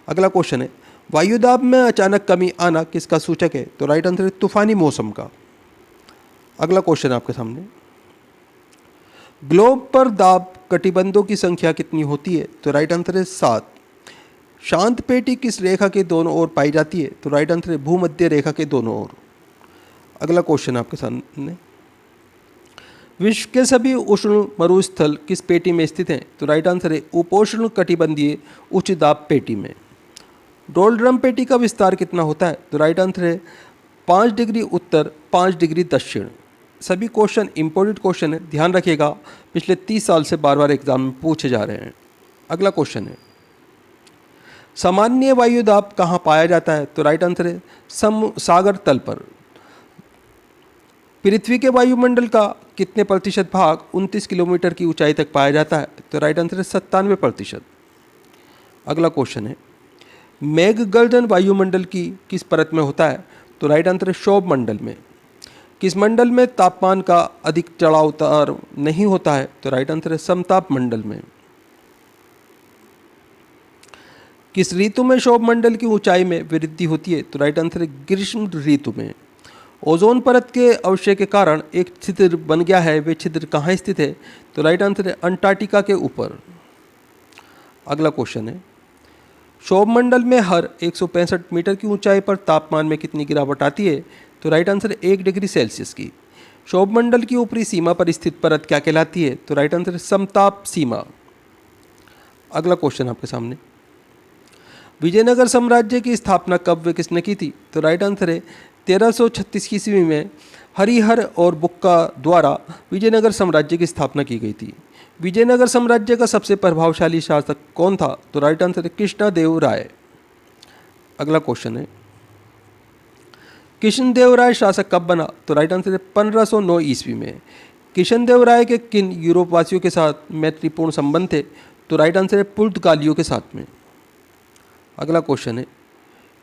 अगला क्वेश्चन है, वायु दाब में अचानक कमी आना किसका सूचक है? तो राइट आंसर है तूफानी मौसम का। अगला क्वेश्चन आपके सामने, ग्लोब पर दाब कटिबंधों की संख्या कितनी होती है? तो राइट आंसर है 7। शांत पेटी किस रेखा के दोनों ओर पाई जाती है? तो राइट आंसर है भूमध्य रेखा के दोनों ओर। अगला क्वेश्चन आपके सामने, विश्व के सभी उष्ण मरुस्थल किस पेटी में स्थित हैं? तो राइट आंसर है उपोष्ण कटिबंधीय उच्च दाब पेटी में। डोलड्रम पेटी का विस्तार कितना होता है? तो राइट आंसर है 5 डिग्री उत्तर 5 डिग्री दक्षिण। सभी क्वेश्चन इंपॉर्टेंट क्वेश्चन है, ध्यान रखिएगा, पिछले 30 साल से बार बार एग्जाम में पूछे जा रहे हैं। अगला क्वेश्चन है, सामान्य वायु दाब कहाँ पाया जाता है? तो राइट आंसर है सागर तल पर। पृथ्वी के वायुमंडल का कितने प्रतिशत भाग 29 किलोमीटर की ऊंचाई तक पाया जाता है? तो राइट आंसर है 97%। अगला क्वेश्चन है, मेघ गर्जन वायुमंडल की किस परत में होता है? तो राइट आंसर है क्षोभ मंडल में। किस मंडल में तापमान का अधिक चढ़ाव उतार नहीं होता है? तो राइट आंसर है समताप मंडल में। किस ऋतु में क्षोभ मंडल की ऊंचाई में वृद्धि होती है? तो राइट आंसर है ग्रीष्म ऋतु में। ओजोन परत के अवक्षय के कारण एक छिद्र बन गया है, वे छिद्र कहाँ स्थित है? तो राइट आंसर है अंटार्कटिका के ऊपर। अगला क्वेश्चन है, क्षोभ मंडल में हर 165 मीटर की ऊंचाई पर तापमान में कितनी गिरावट आती है? तो राइट आंसर है 1 डिग्री सेल्सियस की। क्षोभ मंडल की ऊपरी सीमा पर स्थित परत क्या कहलाती है? तो राइट आंसर है समताप सीमा। अगला क्वेश्चन आपके सामने, विजयनगर साम्राज्य की स्थापना कब व किसने की थी? तो राइट आंसर है 1336 ईस्वी में हरिहर और बुक्का द्वारा विजयनगर साम्राज्य की स्थापना की गई थी। विजयनगर साम्राज्य का सबसे प्रभावशाली शासक कौन था? तो राइट आंसर है कृष्णदेव राय। अगला क्वेश्चन है, कृष्णदेव राय शासक कब बना? तो राइट आंसर है 1509 ईस्वी में। कृष्णदेव राय के किन यूरोपवासियों के साथ मैत्रीपूर्ण संबंध थे? तो राइट आंसर है पुर्तगालियों के साथ में। अगला क्वेश्चन है,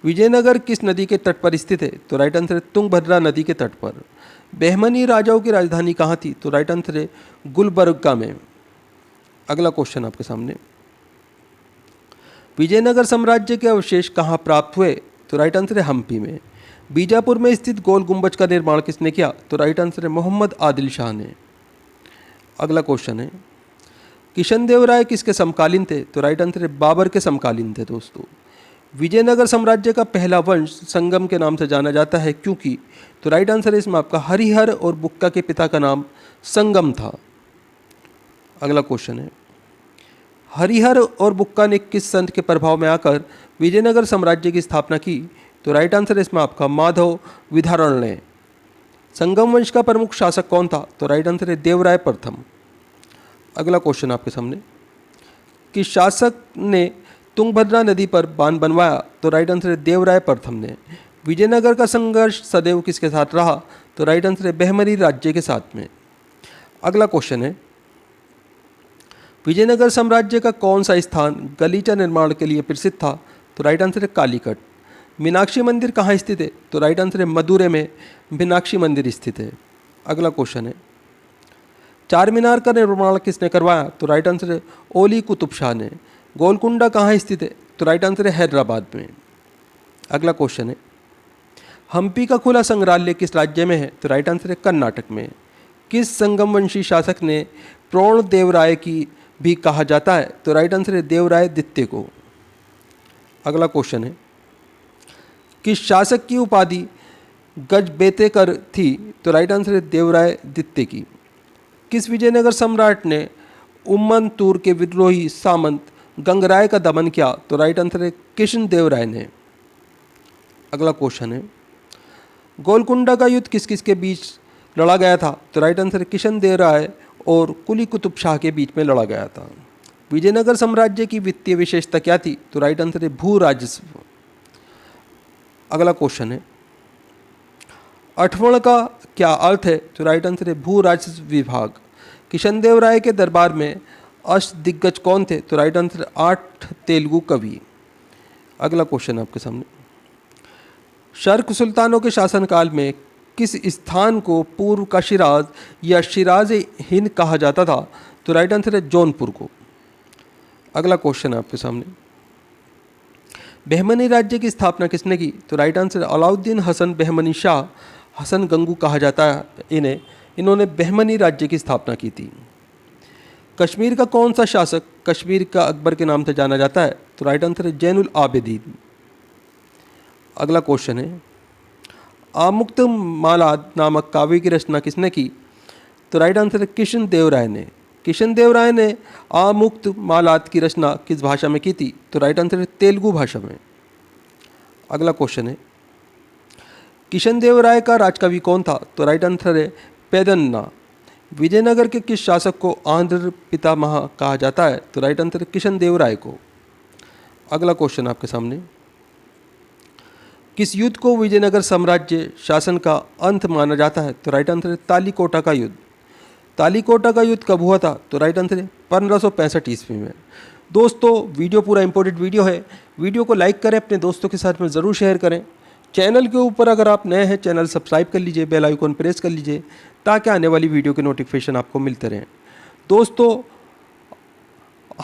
विजयनगर किस नदी के तट पर स्थित है? तो राइट आंसर है तुंगभद्रा नदी के तट पर। बहमनी राजाओं की राजधानी कहाँ थी? तो राइट आंसर है गुलबर्गा में। अगला क्वेश्चन आपके सामने, विजयनगर साम्राज्य के अवशेष कहाँ प्राप्त हुए? तो राइट आंसर है हम्पी में। बीजापुर में स्थित गोल गुंबज का निर्माण किसने किया? तो राइट आंसर है मोहम्मद आदिल शाह ने। अगला क्वेश्चन है, कृष्णदेव राय किसके समकालीन थे? तो राइट आंसर है बाबर के समकालीन थे दोस्तों। विजयनगर साम्राज्य का पहला वंश संगम के नाम से जाना जाता है, क्योंकि? तो राइट आंसर है इसमें आपका हरिहर और बुक्का के पिता का नाम संगम था। अगला क्वेश्चन है, हरिहर और बुक्का ने किस संत के प्रभाव में आकर विजयनगर साम्राज्य की स्थापना की? तो राइट आंसर है इसमें आपका माधव विधारण ने। संगम वंश का प्रमुख शासक कौन था? तो राइट आंसर है देवराय प्रथम। अगला क्वेश्चन आपके सामने, किस शासक ने तुंगभद्रा नदी पर बांध बनवाया? तो राइट आंसर है देवराय प्रथम ने। विजयनगर का संघर्ष सदैव किसके साथ रहा? तो राइट आंसर है बहमनी राज्य के साथ में। अगला क्वेश्चन है, विजयनगर साम्राज्य का कौन सा स्थान गलीचा निर्माण के लिए प्रसिद्ध था? तो राइट आंसर है कालीकट। मीनाक्षी मंदिर कहाँ स्थित है? तो राइट आंसर है मदुरै में मीनाक्षी मंदिर स्थित है। अगला क्वेश्चन है, चार मीनार का निर्माण किसने करवाया? तो राइट आंसर है ओली कुतुब शाह ने। गोलकुंडा कहाँ स्थित है? तो राइट आंसर है हैदराबाद में। अगला क्वेश्चन है, हम्पी का खुला संग्रहालय किस राज्य में है? तो राइट आंसर है कर्नाटक में। किस संगमवंशी शासक ने प्रोण देवराय की भी कहा जाता है? तो राइट आंसर है देवराय द्वितीय को। अगला क्वेश्चन है, किस शासक की उपाधि गजबेतेकर थी? तो राइट आंसर है देवराय द्वितीय की। किस विजयनगर सम्राट ने उम्मनतूर के विद्रोही सामंत गंगराय का दमन किया? तो राइट आंसर है कृष्णदेव राय ने। अगला क्वेश्चन है, गोलकुंडा का युद्ध किस किस के बीच लड़ा गया था? तो राइट आंसर है कृष्णदेव राय और कुली कुतुब शाह के बीच में लड़ा गया था। विजयनगर साम्राज्य की वित्तीय विशेषता क्या थी? तो राइट आंसर है भू राजस्व। अगला क्वेश्चन है, अठवण का क्या अर्थ है? तो राइट आंसर है भू राजस्व विभाग। किशनदेव राय के दरबार में अष्टदिग्गज कौन थे? तो राइट आंसर 8 तेलुगु कवि। अगला क्वेश्चन आपके सामने, शर्क सुल्तानों के शासनकाल में किस स्थान को पूर्व का शिराज या शिराज हिंद कहा जाता था? तो राइट आंसर है जौनपुर को। अगला क्वेश्चन है आपके सामने, बहमनी राज्य की स्थापना किसने की? तो राइट आंसर अलाउद्दीन हसन बहमनी शाह, हसन गंगू कहा जाता है इन्होंने बहमनी राज्य की स्थापना की थी। कश्मीर का कौन सा शासक कश्मीर का अकबर के नाम से जाना जाता है? तो राइट आंसर है जैनुल आबिदीन। अगला क्वेश्चन है, आमुक्त मालाद नामक काव्य की रचना किसने की? तो राइट आंसर है किशन देव राय ने। किशन देव राय ने आमुक्त मालाद की रचना किस भाषा में की थी? तो राइट आंसर है तेलुगु भाषा में। अगला क्वेश्चन है, किशन देव राय का राजकवि कौन था? तो राइट आंसर है पेदन्ना। विजयनगर के किस शासक को आंध्र पितामह कहा जाता है? तो राइट आंसर है किशन देव राय को। अगला क्वेश्चन आपके सामने, किस युद्ध को विजयनगर साम्राज्य शासन का अंत माना जाता है? तो राइट आंसर है तालीकोटा का युद्ध। तालीकोटा का युद्ध कब हुआ था? तो राइट आंसर है 1565 ईस्वी में। दोस्तों वीडियो पूरा इंपॉर्टेंट वीडियो है, वीडियो को लाइक करें, अपने दोस्तों के साथ में ज़रूर शेयर करें। चैनल के ऊपर अगर आप नए हैं चैनल सब्सक्राइब कर लीजिए, बेल आइकन प्रेस कर लीजिए ताकि आने वाली वीडियो के नोटिफिकेशन आपको मिलते रहें। दोस्तों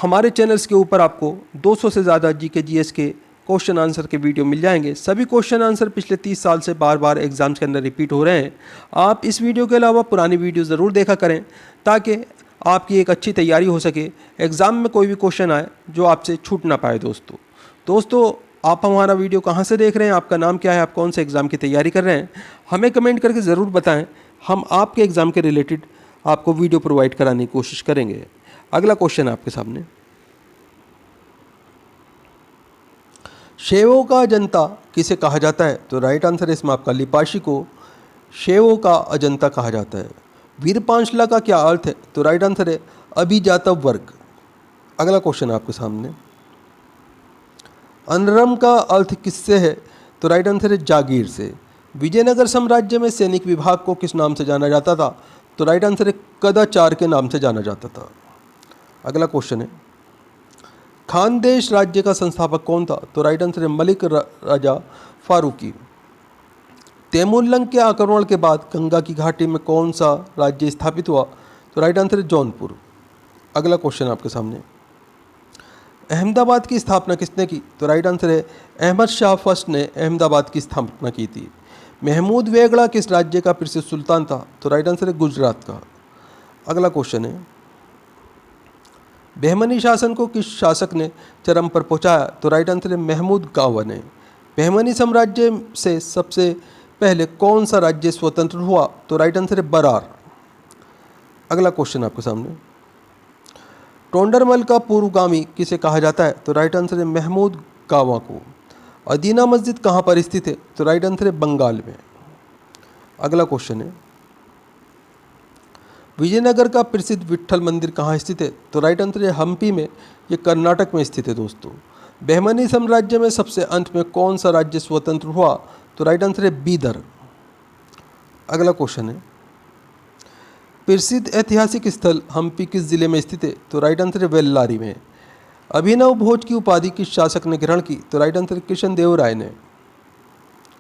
हमारे चैनल्स के ऊपर आपको 200 से ज़्यादा जीके जीएस के क्वेश्चन आंसर के वीडियो मिल जाएंगे। सभी क्वेश्चन आंसर पिछले 30 साल से बार बार एग्जाम्स के अंदर रिपीट हो रहे हैं। आप इस वीडियो के अलावा पुरानी वीडियो ज़रूर देखा करें ताकि आपकी एक अच्छी तैयारी हो सके, एग्ज़ाम में कोई भी क्वेश्चन आए जो आपसे छूट ना पाए। दोस्तों आप हमारा वीडियो कहाँ से देख रहे हैं, आपका नाम क्या है, आप कौन से एग्ज़ाम की तैयारी कर रहे हैं, हमें कमेंट करके ज़रूर बताएं। हम आपके एग्ज़ाम के रिलेटेड आपको वीडियो प्रोवाइड कराने की कोशिश करेंगे। अगला क्वेश्चन आपके सामने, शैवों का अजंता किसे कहा जाता है? तो राइट आंसर है इसमें आपका लिपाशी को शैवों का अजंता कहा जाता है। वीरपांचला का क्या अर्थ है? तो राइट आंसर है अभिजातव वर्ग। अगला क्वेश्चन आपके सामने, अनरम का अर्थ किससे है? तो राइट आंसर है जागीर से। विजयनगर साम्राज्य में सैनिक विभाग को किस नाम से जाना जाता था? तो राइट आंसर है कदाचार के नाम से जाना जाता था। अगला क्वेश्चन है, खानदेश राज्य का संस्थापक कौन था? तो राइट आंसर है मलिक राजा फारूकी। तैमूरलंग के आक्रमण के बाद गंगा की घाटी में कौन सा राज्य स्थापित हुआ? तो राइट आंसर है जौनपुर। अगला क्वेश्चन आपके सामने, अहमदाबाद की स्थापना किसने की? तो राइट आंसर है अहमद शाह फर्स्ट ने अहमदाबाद की स्थापना की थी। महमूद वेगड़ा किस राज्य का प्रसिद्ध सुल्तान था? तो राइट आंसर है गुजरात का। अगला क्वेश्चन है, बहमनी शासन को किस शासक ने चरम पर पहुंचाया? तो राइट आंसर है महमूद गावा ने। बहमनी साम्राज्य से सबसे पहले कौन सा राज्य स्वतंत्र हुआ? तो राइट आंसर है बरार। अगला क्वेश्चन आपके सामने, टोंडरमल का पूर्वगामी किसे कहा जाता है? तो राइट आंसर है महमूद गावा को। अदीना मस्जिद कहाँ पर स्थित है? तो राइट आंसर है बंगाल में। अगला क्वेश्चन है, विजयनगर का प्रसिद्ध विट्ठल मंदिर कहाँ स्थित है? तो राइट आंसर है हम्पी में, ये कर्नाटक में स्थित है। दोस्तों बहमनी साम्राज्य में सबसे अंत में कौन सा राज्य स्वतंत्र हुआ? तो राइट आंसर है बीदर। अगला क्वेश्चन है, प्रसिद्ध ऐतिहासिक स्थल हम्पी किस जिले में स्थित है? तो राइट आंसर है वेल्लारी में। अभिनव भोज की उपाधि किस शासक ने ग्रहण की? तो राइट आंसर है किशन देव राय ने।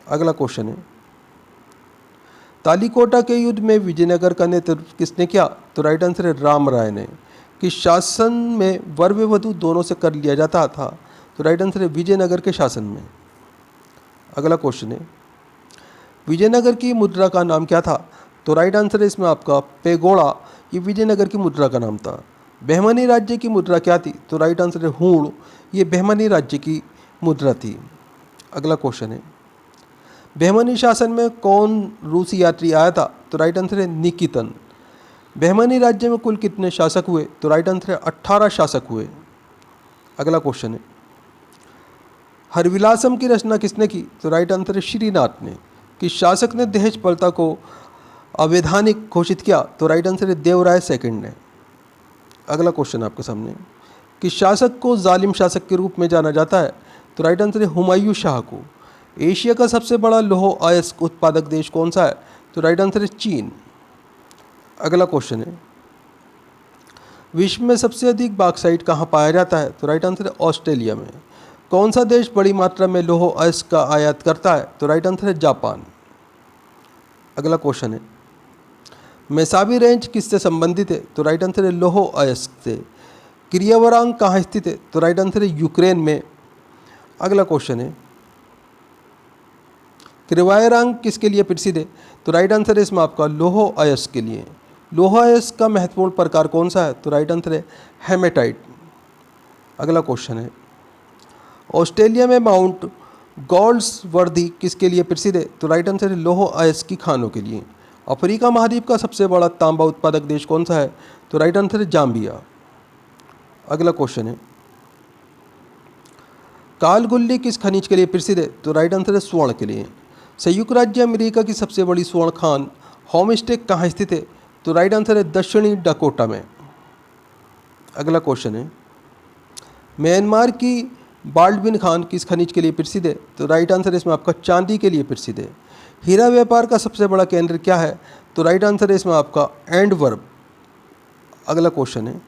अगला क्वेश्चन है, तालीकोटा के युद्ध में विजयनगर का नेतृत्व किसने किया? तो राइट आंसर है राम राय ने। किस शासन में वर व वधू दोनों से कर लिया जाता था? तो राइट आंसर है विजयनगर के शासन में। अगला क्वेश्चन है, विजयनगर की मुद्रा का नाम क्या था? तो राइट आंसर है इसमें आपका पेगोड़ा, ये विजयनगर की मुद्रा का नाम था। बहमनी राज्य की मुद्रा क्या थी? तो राइट आंसर है हूण, ये बहमनी राज्य की मुद्रा थी। अगला क्वेश्चन है, बहमनी शासन में कौन रूसी यात्री आया था? तो राइट आंसर है निकितन। बहमनी राज्य में कुल कितने शासक हुए? तो राइट आंसर है 18 शासक हुए। अगला क्वेश्चन है, हरविलासम की रचना किसने की? तो राइट आंसर है श्रीनाथ ने। किस शासक ने दहेज प्रथा को अवैधानिक घोषित किया? तो राइट आंसर है देवराय सेकंड ने। अगला क्वेश्चन आपके सामने, किस शासक को जालिम शासक के रूप में जाना जाता है? तो राइट आंसर है हुमायूं शाह को। एशिया का सबसे बड़ा लौह अयस्क उत्पादक देश कौन सा है? तो राइट आंसर है चीन। अगला क्वेश्चन है, विश्व में सबसे अधिक बॉक्साइट कहाँ पाया जाता है? तो राइट आंसर है ऑस्ट्रेलिया में। कौन सा देश बड़ी मात्रा में लौह अयस्क का आयात करता है? तो राइट आंसर है जापान। अगला क्वेश्चन है, मेसाबी रेंज किससे संबंधित है? तो राइट आंसर है लौह अयस्क से। क्रियावरांग कहाँ स्थित है? तो राइट आंसर है यूक्रेन में। अगला क्वेश्चन है, क्रियावरांग किसके लिए प्रसिद्ध है? तो राइट आंसर है इसमें आपका लौह अयस्क के लिए। लौह अयस्क का महत्वपूर्ण प्रकार कौन सा है? तो राइट आंसर है हेमेटाइट। अगला क्वेश्चन है, ऑस्ट्रेलिया में माउंट गॉल्ड्सवर्दी किसके लिए प्रसिद्ध है? तो राइट आंसर है लौह अयस्क की खानों के लिए। अफ्रीका महाद्वीप का सबसे बड़ा तांबा उत्पादक देश कौन सा है? तो राइट आंसर है जाम्बिया। अगला क्वेश्चन है, कालगुल्ली किस खनिज के लिए प्रसिद्ध है? तो राइट आंसर है स्वर्ण के लिए। संयुक्त राज्य अमेरिका की सबसे बड़ी स्वर्ण खान होमस्टेक कहाँ स्थित है? तो राइट आंसर है दक्षिणी डकोटा में। अगला क्वेश्चन है, म्यांमार की बाल्डविन खान किस खनिज के लिए प्रसिद्ध है? तो राइट आंसर इसमें आपका चांदी के लिए प्रसिद्ध है। हीरा व्यापार का सबसे बड़ा केंद्र क्या है? तो राइट आंसर है इसमें आपका एंटवर्प। अगला क्वेश्चन है,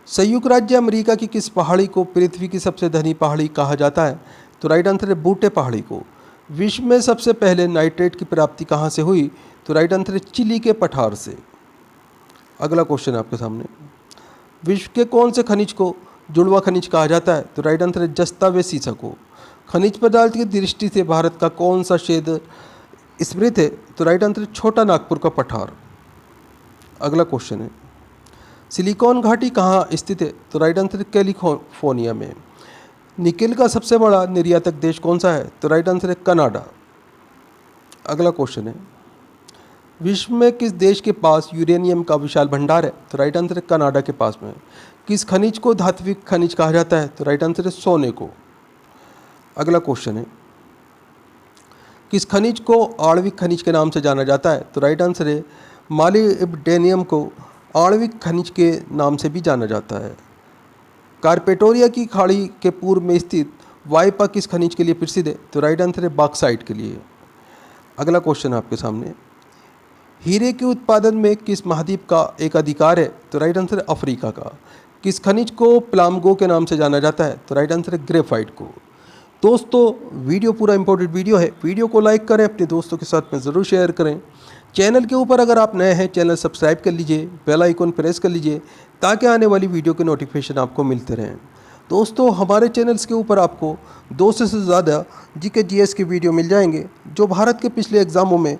संयुक्त राज्य अमेरिका की किस पहाड़ी को पृथ्वी की सबसे धनी पहाड़ी कहा जाता है? तो राइट आंसर है बूटे पहाड़ी को। विश्व में सबसे पहले नाइट्रेट की प्राप्ति कहाँ से हुई? तो राइट आंसर है चिली के पठार से। अगला क्वेश्चन आपके सामने, विश्व के कौन से खनिज को जुड़वा खनिज कहा जाता है? तो राइट आंसर है जस्ता व सीसा को। खनिज पदार्थ की दृष्टि से भारत का कौन सा क्षेत्र स्मृत है? तो राइट आंसर है छोटा नागपुर का पठार। अगला क्वेश्चन है, सिलिकॉन घाटी कहाँ स्थित है? तो राइट आंसर है कैलिफोर्निया में। निकेल का सबसे बड़ा निर्यातक देश कौन सा है? तो राइट आंसर है कनाडा। अगला क्वेश्चन है, विश्व में किस देश के पास यूरेनियम का विशाल भंडार है? तो राइट आंसर है कनाडा के पास में। किस खनिज को धात्विक खनिज कहा जाता है? तो राइट आंसर है सोने को। अगला क्वेश्चन है, किस खनिज को आणविक खनिज के नाम से जाना जाता है? तो राइट आंसर है मॉलिब्डेनियम को आणविक खनिज के नाम से भी जाना जाता है। कार्पेटोरिया की खाड़ी के पूर्व में स्थित वाइपा किस खनिज के लिए प्रसिद्ध है? तो राइट आंसर है बॉक्साइट के लिए। अगला क्वेश्चन आपके सामने, हीरे के उत्पादन में किस महाद्वीप का एक अधिकार है? तो राइट आंसर है अफ्रीका का। किस खनिज को प्लामगो के नाम से जाना जाता है? तो राइट आंसर है ग्रेफाइट को। दोस्तों, वीडियो पूरा इंपॉर्टेंट वीडियो है। वीडियो को लाइक करें, अपने दोस्तों के साथ में ज़रूर शेयर करें। चैनल के ऊपर अगर आप नए हैं, चैनल सब्सक्राइब कर लीजिए, बेल आइकन प्रेस कर लीजिए ताकि आने वाली वीडियो के नोटिफिकेशन आपको मिलते रहें। दोस्तों, हमारे चैनल्स के ऊपर आपको 200 से ज़्यादा जीके जीएस के वीडियो मिल जाएंगे जो भारत के पिछले एग्ज़ामों में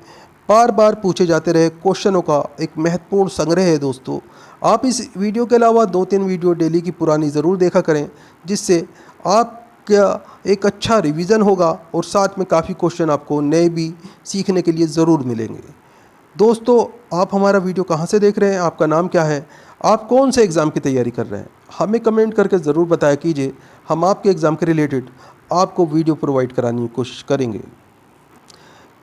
बार बार पूछे जाते रहे क्वेश्चनों का एक महत्वपूर्ण संग्रह है। दोस्तों, आप इस वीडियो के अलावा 2-3 वीडियो डेली की पुरानी ज़रूर देखा करें, जिससे आपका एक अच्छा रिवीजन होगा और साथ में काफ़ी क्वेश्चन आपको नए भी सीखने के लिए ज़रूर मिलेंगे। दोस्तों, आप हमारा वीडियो कहाँ से देख रहे हैं, आपका नाम क्या है, आप कौन से एग्ज़ाम की तैयारी कर रहे हैं, हमें कमेंट करके ज़रूर बताया कीजिए। हम आपके एग्ज़ाम के रिलेटेड आपको वीडियो प्रोवाइड कराने की कोशिश करेंगे।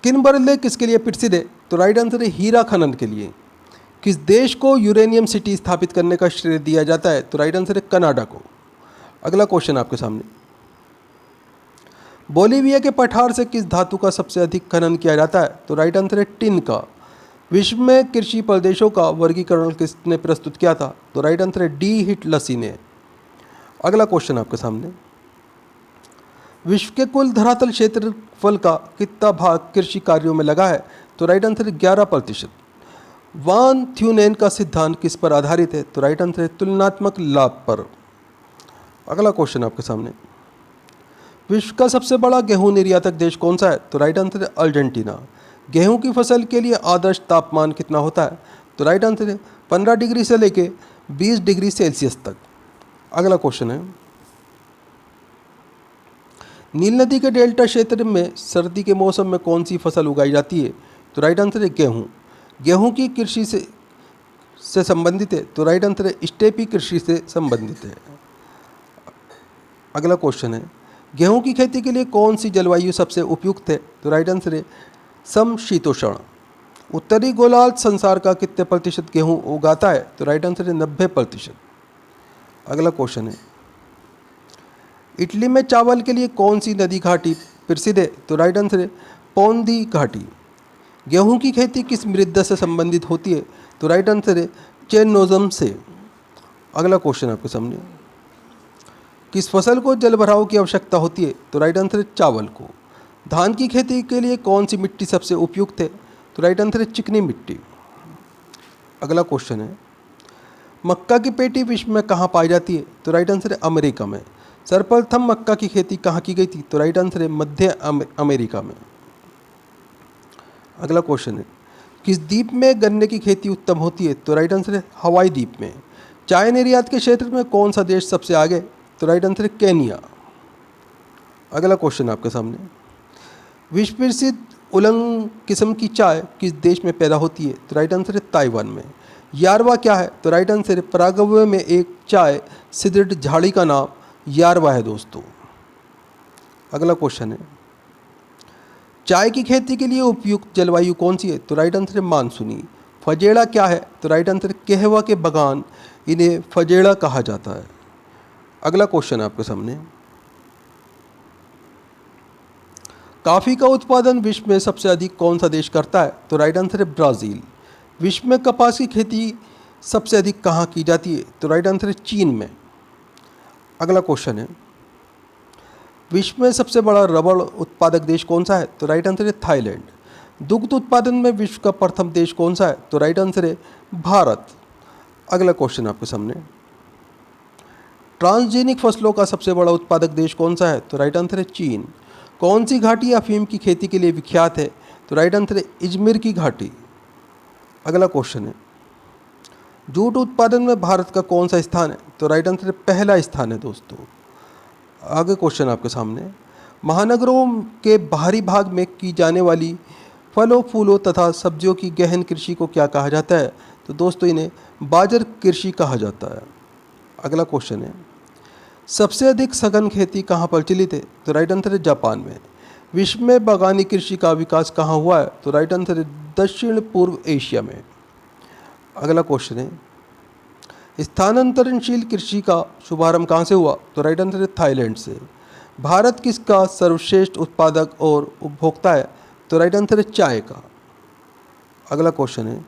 किन्बर्ले किसके लिए प्रसिद्ध है? तो राइट आंसर है हीरा खनन के लिए। किस देश को यूरेनियम सिटी स्थापित करने का श्रेय दिया जाता है? तो राइट आंसर है कनाडा को। अगला क्वेश्चन आपके सामने, बोलीविया के पठार से किस धातु का सबसे अधिक खनन किया जाता है? तो राइट आंसर है टिन का। विश्व में कृषि प्रदेशों का वर्गीकरण किसने प्रस्तुत किया था? तो राइट आंसर है डी हिटलसी ने। अगला क्वेश्चन आपके सामने, विश्व के कुल धरातल क्षेत्रफल का कितना भाग कृषि कार्यों में लगा है? तो राइट आंसर है 11%। वान थ्यूनेन का सिद्धांत किस पर आधारित है? तो राइट आंसर है तुलनात्मक लाभ पर। अगला क्वेश्चन आपके सामने, विश्व का सबसे बड़ा गेहूं निर्यातक देश कौन सा है? तो राइट आंसर है अर्जेंटीना। गेहूं की फसल के लिए आदर्श तापमान कितना होता है? तो राइट आंसर है 15 डिग्री से लेके 20 डिग्री सेल्सियस तक। अगला क्वेश्चन है, नील नदी के डेल्टा क्षेत्र में सर्दी के मौसम में कौन सी फसल उगाई जाती है? तो राइट आंसर है गेहूँ। गेहूँ की कृषि से संबंधित है? तो राइट आंसर है स्टेपी कृषि से संबंधित है। अगला क्वेश्चन है, गेहूँ की खेती के लिए कौन सी जलवायु सबसे उपयुक्त है? तो राइट आंसर है समशीतोष्ण। उत्तरी गोलार्ध संसार का कितने प्रतिशत गेहूँ उगाता है? तो राइट आंसर है 90%। अगला क्वेश्चन है, इटली में चावल के लिए कौन सी नदी घाटी प्रसिद्ध है? तो राइट आंसर है पौंदी घाटी। गेहूं की खेती किस मृदा से संबंधित होती है? तो राइट आंसर है चेनोजम से। अगला क्वेश्चन आपके सामने, किस फसल को जलभराव की आवश्यकता होती है? तो राइट आंसर है चावल को। धान की खेती के लिए कौन सी मिट्टी सबसे उपयुक्त है? तो राइट आंसर है चिकनी मिट्टी। अगला क्वेश्चन है, मक्का की पेटी विश्व में कहाँ पाई जाती है? तो राइट आंसर है अमेरिका में। सर्वप्रथम मक्का की खेती कहाँ की गई थी? तो राइट आंसर है मध्य अमेरिका में। अगला क्वेश्चन है, किस द्वीप में गन्ने की खेती उत्तम होती है? तो राइट आंसर है हवाई द्वीप में। चाय निर्यात के क्षेत्र में कौन सा देश सबसे आगे? तो राइट आंसर है केनिया। अगला क्वेश्चन आपके सामने, विश्व प्रसिद्ध उलंग किस्म की चाय किस देश में पैदा होती है? तो राइट आंसर है ताइवान में। यारवा क्या है? तो राइट आंसर है पराग्वे में एक चाय सिदृढ़ झाड़ी का नाम यारवा है दोस्तों। अगला क्वेश्चन है, चाय की खेती के लिए उपयुक्त जलवायु कौन सी है? तो राइट आंसर है मानसूनी। फजेड़ा क्या है? तो राइट आंसर है कहवा के बागान, इन्हें फजेड़ा कहा जाता है। अगला क्वेश्चन आपके सामने, कॉफ़ी का उत्पादन विश्व में सबसे अधिक कौन सा देश करता है? तो राइट आंसर है ब्राज़ील। विश्व में कपास की खेती सबसे अधिक कहाँ की जाती है? तो राइट आंसर है चीन में। अगला क्वेश्चन है, विश्व में सबसे बड़ा रबड़ उत्पादक देश कौन सा है? तो राइट आंसर है थाईलैंड। दुग्ध उत्पादन में विश्व का प्रथम देश कौन सा है? तो राइट आंसर है भारत। अगला क्वेश्चन आपके सामने, ट्रांसजेनिक फसलों का सबसे बड़ा उत्पादक देश कौन सा है? तो राइट आंसर है चीन। कौन सी घाटी अफीम की खेती के लिए विख्यात है? तो राइट आंसर है इजमिर की घाटी। अगला क्वेश्चन है, जूट उत्पादन में भारत का कौन सा स्थान है? तो राइट आंसर है पहला स्थान है दोस्तों। आगे क्वेश्चन आपके सामने, महानगरों के बाहरी भाग में की जाने वाली फलों फूलों तथा सब्जियों की गहन कृषि को क्या कहा जाता है? तो दोस्तों इन्हें बाजर कृषि कहा जाता है। अगला क्वेश्चन है, सबसे अधिक सघन खेती कहाँ प्रचलित है? तो राइट आंसर है जापान में। विश्व में बागानी कृषि का विकास कहाँ हुआ है? तो राइट आंसर है दक्षिण पूर्व एशिया में। अगला क्वेश्चन है, स्थानांतरणशील कृषि का शुभारंभ कहाँ से हुआ? तो राइट आंसर है थाईलैंड से। भारत किसका सर्वश्रेष्ठ उत्पादक और उपभोक्ता है? तो राइट आंसर है चाय का। अगला क्वेश्चन है,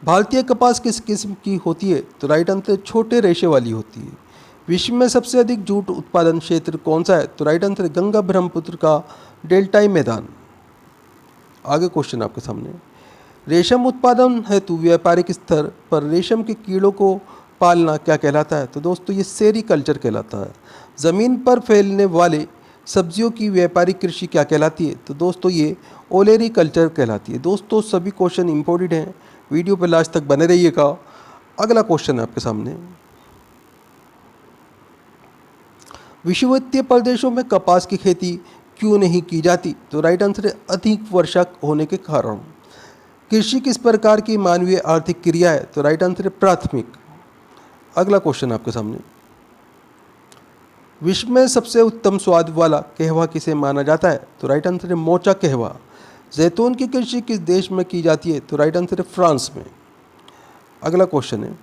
भारतीय कपास किस किस्म की होती है? तो राइट आंसर छोटे रेशे वाली होती है। विश्व में सबसे अधिक जूट उत्पादन क्षेत्र कौन सा है? तो राइट आंसर गंगा ब्रह्मपुत्र का डेल्टाई मैदान। आगे क्वेश्चन आपके सामने, रेशम उत्पादन हेतु व्यापारिक स्तर पर रेशम के कीड़ों को पालना क्या कहलाता है? तो दोस्तों ये सेरीकल्चर कहलाता है। ज़मीन पर फैलने वाले सब्जियों की व्यापारिक कृषि क्या कहलाती है? तो दोस्तों ये ओलेरीकल्चर कहलाती है। दोस्तों सभी क्वेश्चन इंपॉर्टेंट हैं, वीडियो पर लास्ट तक बने रहिएगा। अगला क्वेश्चन है आपके सामने, विषुवतीय प्रदेशों में कपास की खेती क्यों नहीं की जाती? तो राइट आंसर है अधिक वर्षा होने के कारण। कृषि किस प्रकार की मानवीय आर्थिक क्रिया है? तो राइट आंसर है प्राथमिक। अगला क्वेश्चन आपके सामने, विश्व में सबसे उत्तम स्वाद वाला कहवा किसे माना जाता है? तो राइट आंसर है मोचा कहवा। जैतून की कृषि किस देश में की जाती है? तो राइट आंसर है फ्रांस में। अगला क्वेश्चन है,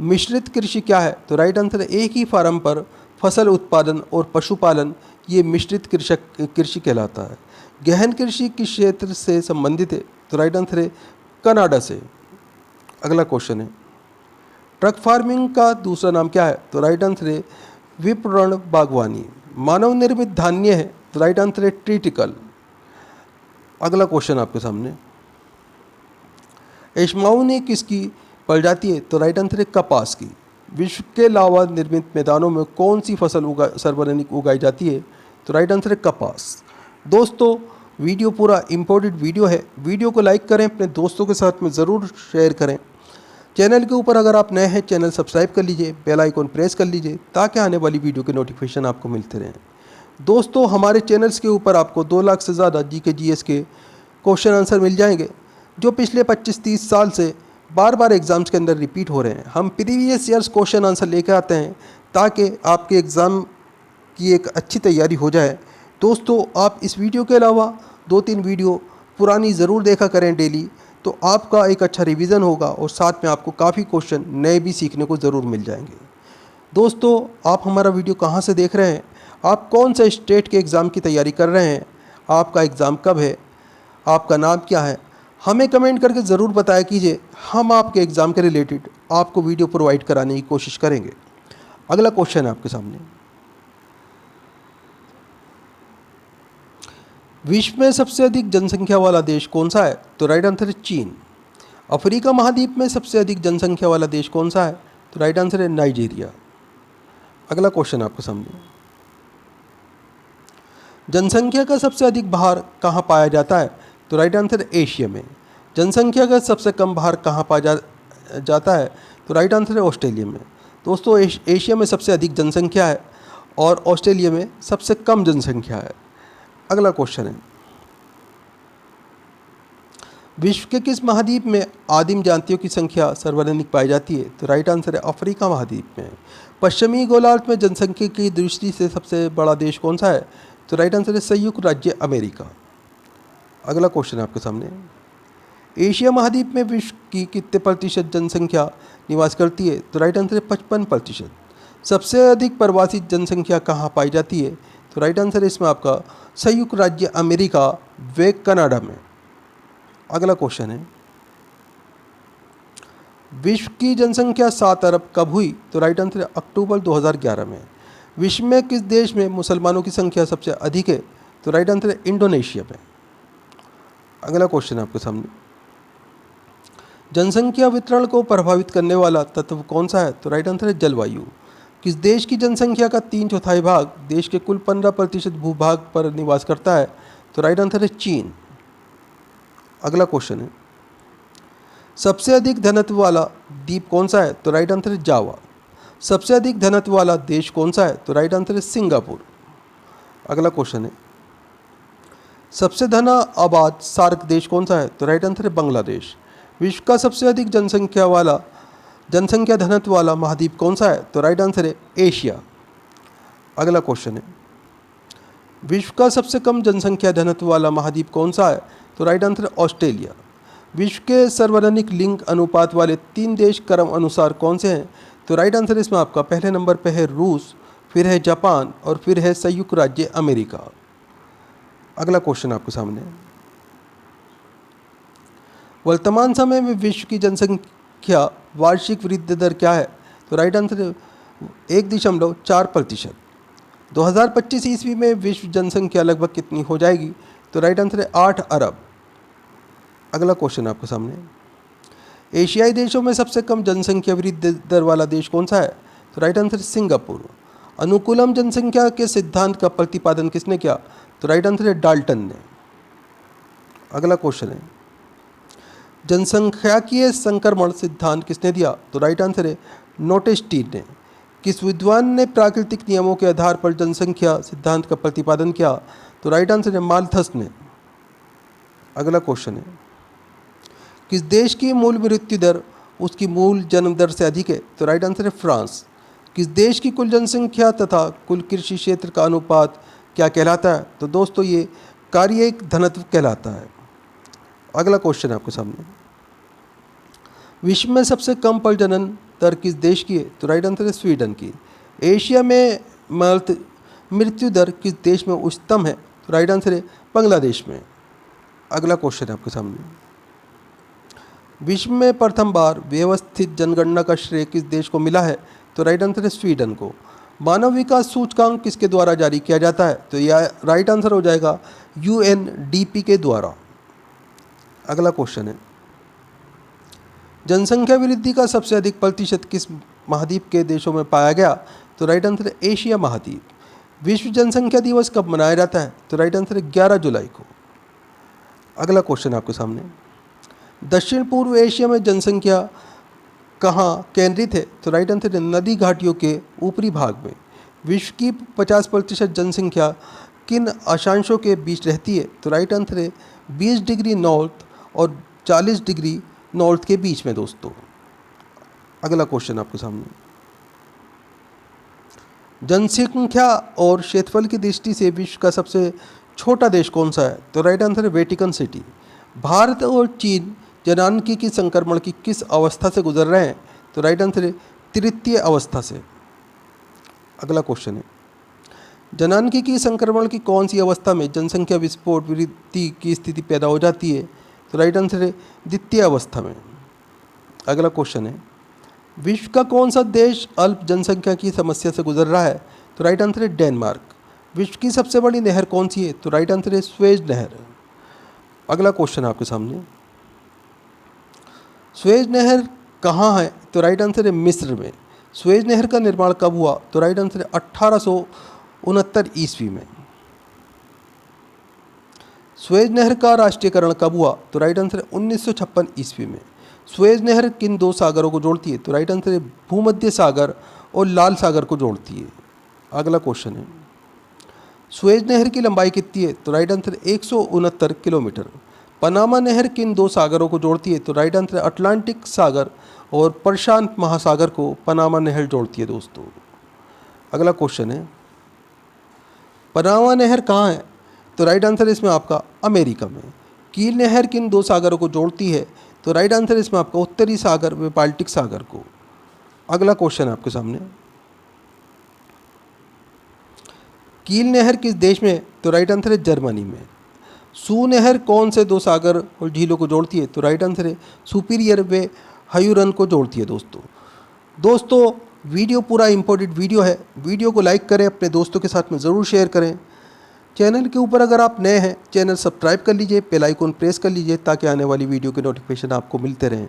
मिश्रित कृषि क्या है? तो राइट आंसर है एक ही फार्म पर फसल उत्पादन और पशुपालन, ये मिश्रित कृषि कहलाता है। गहन कृषि किस क्षेत्र से संबंधित है? तो राइट आंसर है कनाडा से। अगला क्वेश्चन है, ट्रक फार्मिंग का दूसरा नाम क्या है? तो राइट आंसर है विपणन बागवानी। मानव निर्मित धान्य है? तो राइट आंसर है ट्रिटिकल। अगला क्वेश्चन आपके सामने, एशमाउनी किसकी प्रजाति है? तो राइट आंसर है कपास की। विश्व के अलावा निर्मित मैदानों में कौन सी फसल सर्वाधिक उगाई जाती है? तो राइट आंसर है कपास। दोस्तों वीडियो पूरा इम्पोर्टेंट वीडियो है, वीडियो को लाइक करें, अपने दोस्तों के साथ में ज़रूर शेयर करें। चैनल के ऊपर अगर आप नए हैं चैनल सब्सक्राइब कर लीजिए, बेल आइकन प्रेस कर लीजिए ताकि आने वाली वीडियो के नोटिफिकेशन आपको मिलते रहें। दोस्तों हमारे चैनल्स के ऊपर आपको 2 लाख से ज़्यादा जीके जीएस के क्वेश्चन आंसर मिल जाएंगे जो पिछले 25-30 साल से बार बार एग्ज़ाम्स के अंदर रिपीट हो रहे हैं। हम प्रीवियस ईयर्स क्वेश्चन आंसर लेकर आते हैं ताकि आपके एग्ज़ाम की एक अच्छी तैयारी हो जाए। दोस्तों आप इस वीडियो के अलावा 2-3 वीडियो पुरानी ज़रूर देखा करें डेली, तो आपका एक अच्छा रिवीजन होगा और साथ में आपको काफ़ी क्वेश्चन नए भी सीखने को ज़रूर मिल जाएंगे। दोस्तों, आप हमारा वीडियो कहाँ से देख रहे हैं, आप कौन से स्टेट के एग्ज़ाम की तैयारी कर रहे हैं, आपका एग्ज़ाम कब है, आपका नाम क्या है, हमें कमेंट करके ज़रूर बताया कीजिए। हम आपके एग्ज़ाम के रिलेटेड आपको वीडियो प्रोवाइड कराने की कोशिश करेंगे। अगला क्वेश्चन है आपके सामने, विश्व में सबसे अधिक जनसंख्या वाला देश कौन सा है? तो राइट आंसर है चीन। अफ्रीका महाद्वीप में सबसे अधिक जनसंख्या वाला देश कौन सा है? तो राइट आंसर है नाइजीरिया। अगला क्वेश्चन आपके सामने, जनसंख्या का सबसे अधिक भार कहाँ पाया जाता है? तो राइट आंसर है एशिया में। जनसंख्या का सबसे कम भार कहाँ पाया जाता है? तो राइट आंसर है ऑस्ट्रेलिया में। दोस्तों, एशिया में सबसे अधिक जनसंख्या है और ऑस्ट्रेलिया में सबसे कम जनसंख्या है। अगला क्वेश्चन है, विश्व के किस महाद्वीप में आदिम जातियों की संख्या सर्वाधिक पाई जाती है? तो राइट आंसर है अफ्रीका महाद्वीप में। पश्चिमी गोलार्ध में जनसंख्या की दृष्टि से सबसे बड़ा देश कौन सा है? तो राइट आंसर है संयुक्त राज्य अमेरिका। अगला क्वेश्चन है आपके सामने, एशिया महाद्वीप में विश्व की कितने प्रतिशत जनसंख्या निवास करती है? तो राइट आंसर है 55%। सबसे अधिक प्रवासी जनसंख्या कहाँ पाई जाती है? तो राइट आंसर है इसमें आपका संयुक्त राज्य अमेरिका व कनाडा में। अगला क्वेश्चन है, विश्व की जनसंख्या 7 अरब कब हुई? तो राइट आंसर है अक्टूबर 2011 में। विश्व में किस देश में मुसलमानों की संख्या सबसे अधिक है? तो राइट आंसर है इंडोनेशिया में। अगला क्वेश्चन है आपके सामने, जनसंख्या वितरण को प्रभावित करने वाला तत्व कौन सा है? तो राइट आंसर है जलवायु। किस देश की जनसंख्या का 3/4 भाग देश के कुल 15% भूभाग पर निवास करता है? तो राइट आंसर है चीन। अगला क्वेश्चन है, सबसे अधिक घनत्व वाला द्वीप कौन सा है? तो राइट आंसर है जावा। सबसे अधिक घनत्व वाला देश कौन सा है? तो राइट आंसर है सिंगापुर। अगला क्वेश्चन है, सबसे घना आबाद सार्क देश कौन सा है? तो राइट आंसर है बांग्लादेश। विश्व का सबसे अधिक जनसंख्या घनत्व वाला महाद्वीप कौन सा है? तो राइट आंसर है एशिया। अगला क्वेश्चन है, विश्व का सबसे कम जनसंख्या घनत्व वाला महाद्वीप कौन सा है? तो राइट आंसर है ऑस्ट्रेलिया। विश्व के सर्वाधिक लिंग अनुपात वाले 3 देश क्रम अनुसार कौन से हैं? तो राइट आंसर इसमें आपका पहले नंबर पे है रूस, फिर है जापान और फिर है संयुक्त राज्य अमेरिका। अगला क्वेश्चन आपके सामने, वर्तमान समय में विश्व की जनसंख्या वार्षिक वृद्धि दर क्या है? तो राइट आंसर है 1.4%। 2025 ईस्वी में विश्व जनसंख्या लगभग कितनी हो जाएगी? तो राइट आंसर है 8 अरब। अगला क्वेश्चन आपके सामने, एशियाई देशों में सबसे कम जनसंख्या वृद्धि दर वाला देश कौन सा है? तो राइट आंसर है सिंगापुर। अनुकूलम जनसंख्या के सिद्धांत का प्रतिपादन किसने किया? तो राइट आंसर है डाल्टन ने। अगला क्वेश्चन है, जनसंख्याकीय संक्रमण सिद्धांत किसने दिया? तो राइट आंसर है नोटेस्टीन ने। किस विद्वान ने प्राकृतिक नियमों के आधार पर जनसंख्या सिद्धांत का प्रतिपादन किया? तो राइट आंसर है माल्थस ने। अगला क्वेश्चन है, किस देश की मूल मृत्यु दर उसकी मूल जन्म दर से अधिक है? तो राइट आंसर है फ्रांस। किस देश की कुल जनसंख्या तथा कुल कृषि क्षेत्र का अनुपात क्या कहलाता है? तो दोस्तों, ये कार्य घनत्व कहलाता है। अगला क्वेश्चन है आपके सामने, विश्व में सबसे कम प्रजनन दर किस देश की है? तो राइट आंसर है स्वीडन की। एशिया में मृत्यु दर किस देश में उच्चतम है? तो राइट आंसर है बांग्लादेश में। अगला क्वेश्चन है आपके सामने, विश्व में प्रथम बार व्यवस्थित जनगणना का श्रेय किस देश को मिला है? तो राइट आंसर है स्वीडन को। मानव विकास सूचकांक किसके द्वारा जारी किया जाता है? तो यह राइट आंसर हो जाएगा UNDP के द्वारा। अगला क्वेश्चन है, जनसंख्या वृद्धि का सबसे अधिक प्रतिशत किस महाद्वीप के देशों में पाया गया? तो राइट आंसर है एशिया महाद्वीप। विश्व जनसंख्या दिवस कब मनाया जाता है? तो राइट आंसर है 11 जुलाई को। अगला क्वेश्चन आपके सामने, दक्षिण पूर्व एशिया में जनसंख्या कहाँ केंद्रित है? तो राइट आंसर है नदी घाटियों के ऊपरी भाग में। विश्व की 50% जनसंख्या किन अक्षांशों के बीच रहती है? तो राइट आंसर है 20 डिग्री नॉर्थ और 40 डिग्री नॉर्थ के बीच में दोस्तों। अगला क्वेश्चन आपके सामने, जनसंख्या और क्षेत्रफल की दृष्टि से विश्व का सबसे छोटा देश कौन सा है? तो राइट आंसर है वेटिकन सिटी। भारत और चीन जननांगिकी संक्रमण की किस अवस्था से गुजर रहे हैं? तो राइट आंसर है तृतीय अवस्था से। अगला क्वेश्चन है, जननांगिकी संक्रमण की कौन सी अवस्था में जनसंख्या विस्फोट वृद्धि की स्थिति पैदा हो जाती है? तो राइट आंसर है द्वितीय अवस्था में। अगला क्वेश्चन है, विश्व का कौन सा देश अल्प जनसंख्या की समस्या से गुजर रहा है? तो राइट आंसर है डेनमार्क। विश्व की सबसे बड़ी नहर कौन सी है? तो राइट आंसर है स्वेज नहर। अगला क्वेश्चन आपके सामने, स्वेज नहर कहाँ है? तो राइट आंसर है मिस्र में। स्वेज नहर का निर्माण कब हुआ? तो राइट आंसर है 1869 ईस्वी में। स्वेज नहर का राष्ट्रीयकरण कब हुआ? तो राइट आंसर है 1956 ईस्वी में। स्वेज नहर किन दो सागरों को जोड़ती है? तो राइट आंसर है भूमध्य सागर और लाल सागर को जोड़ती है। अगला क्वेश्चन है, स्वेज नहर की लंबाई कितनी है? तो राइट आंसर 169 किलोमीटर। पनामा नहर किन दो सागरों को जोड़ती है? तो राइट आंसर है अटलांटिक सागर और प्रशांत महासागर को पनामा नहर जोड़ती है दोस्तों। अगला क्वेश्चन है, पनामा नहर कहाँ है? तो राइट आंसर इसमें आपका अमेरिका में। कील नहर किन दो सागरों को जोड़ती है? तो राइट आंसर इसमें आपका उत्तरी सागर व बाल्टिक सागर को। अगला क्वेश्चन है आपके सामने, कील नहर किस देश में है? तो राइट आंसर है जर्मनी में। सू नहर कौन से दो सागर और झीलों को जोड़ती है? तो राइट आंसर है सुपीरियर व हयूरन को जोड़ती है दोस्तों वीडियो पूरा इंपॉर्टेंट वीडियो है। वीडियो को लाइक करें, अपने दोस्तों के साथ में ज़रूर शेयर करें। चैनल के ऊपर अगर आप नए हैं, चैनल सब्सक्राइब कर लीजिए, बेल आइकन प्रेस कर लीजिए ताकि आने वाली वीडियो के नोटिफिकेशन आपको मिलते रहें।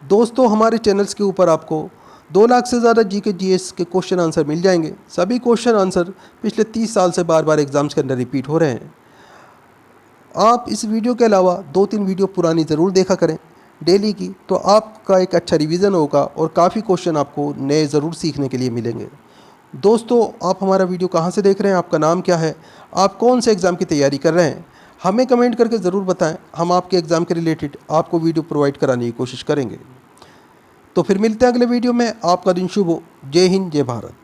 दोस्तों हमारे चैनल्स के ऊपर आपको 2 लाख से ज़्यादा जीके जीएस के क्वेश्चन आंसर मिल जाएंगे। सभी क्वेश्चन आंसर पिछले 30 साल से बार बार एग्जाम्स के अंदर रिपीट हो रहे हैं। आप इस वीडियो के अलावा 2-3 वीडियो पुरानी ज़रूर देखा करें डेली की, तो आपका एक अच्छा रिवीजन होगा और काफ़ी क्वेश्चन आपको नए ज़रूर सीखने के लिए मिलेंगे। दोस्तों आप हमारा वीडियो कहाँ से देख रहे हैं, आपका नाम क्या है, आप कौन से एग्ज़ाम की तैयारी कर रहे हैं, हमें कमेंट करके ज़रूर बताएं। हम आपके एग्ज़ाम के रिलेटेड आपको वीडियो प्रोवाइड कराने की कोशिश करेंगे। तो फिर मिलते हैं अगले वीडियो में। आपका दिन शुभ हो। जय हिंद, जय भारत।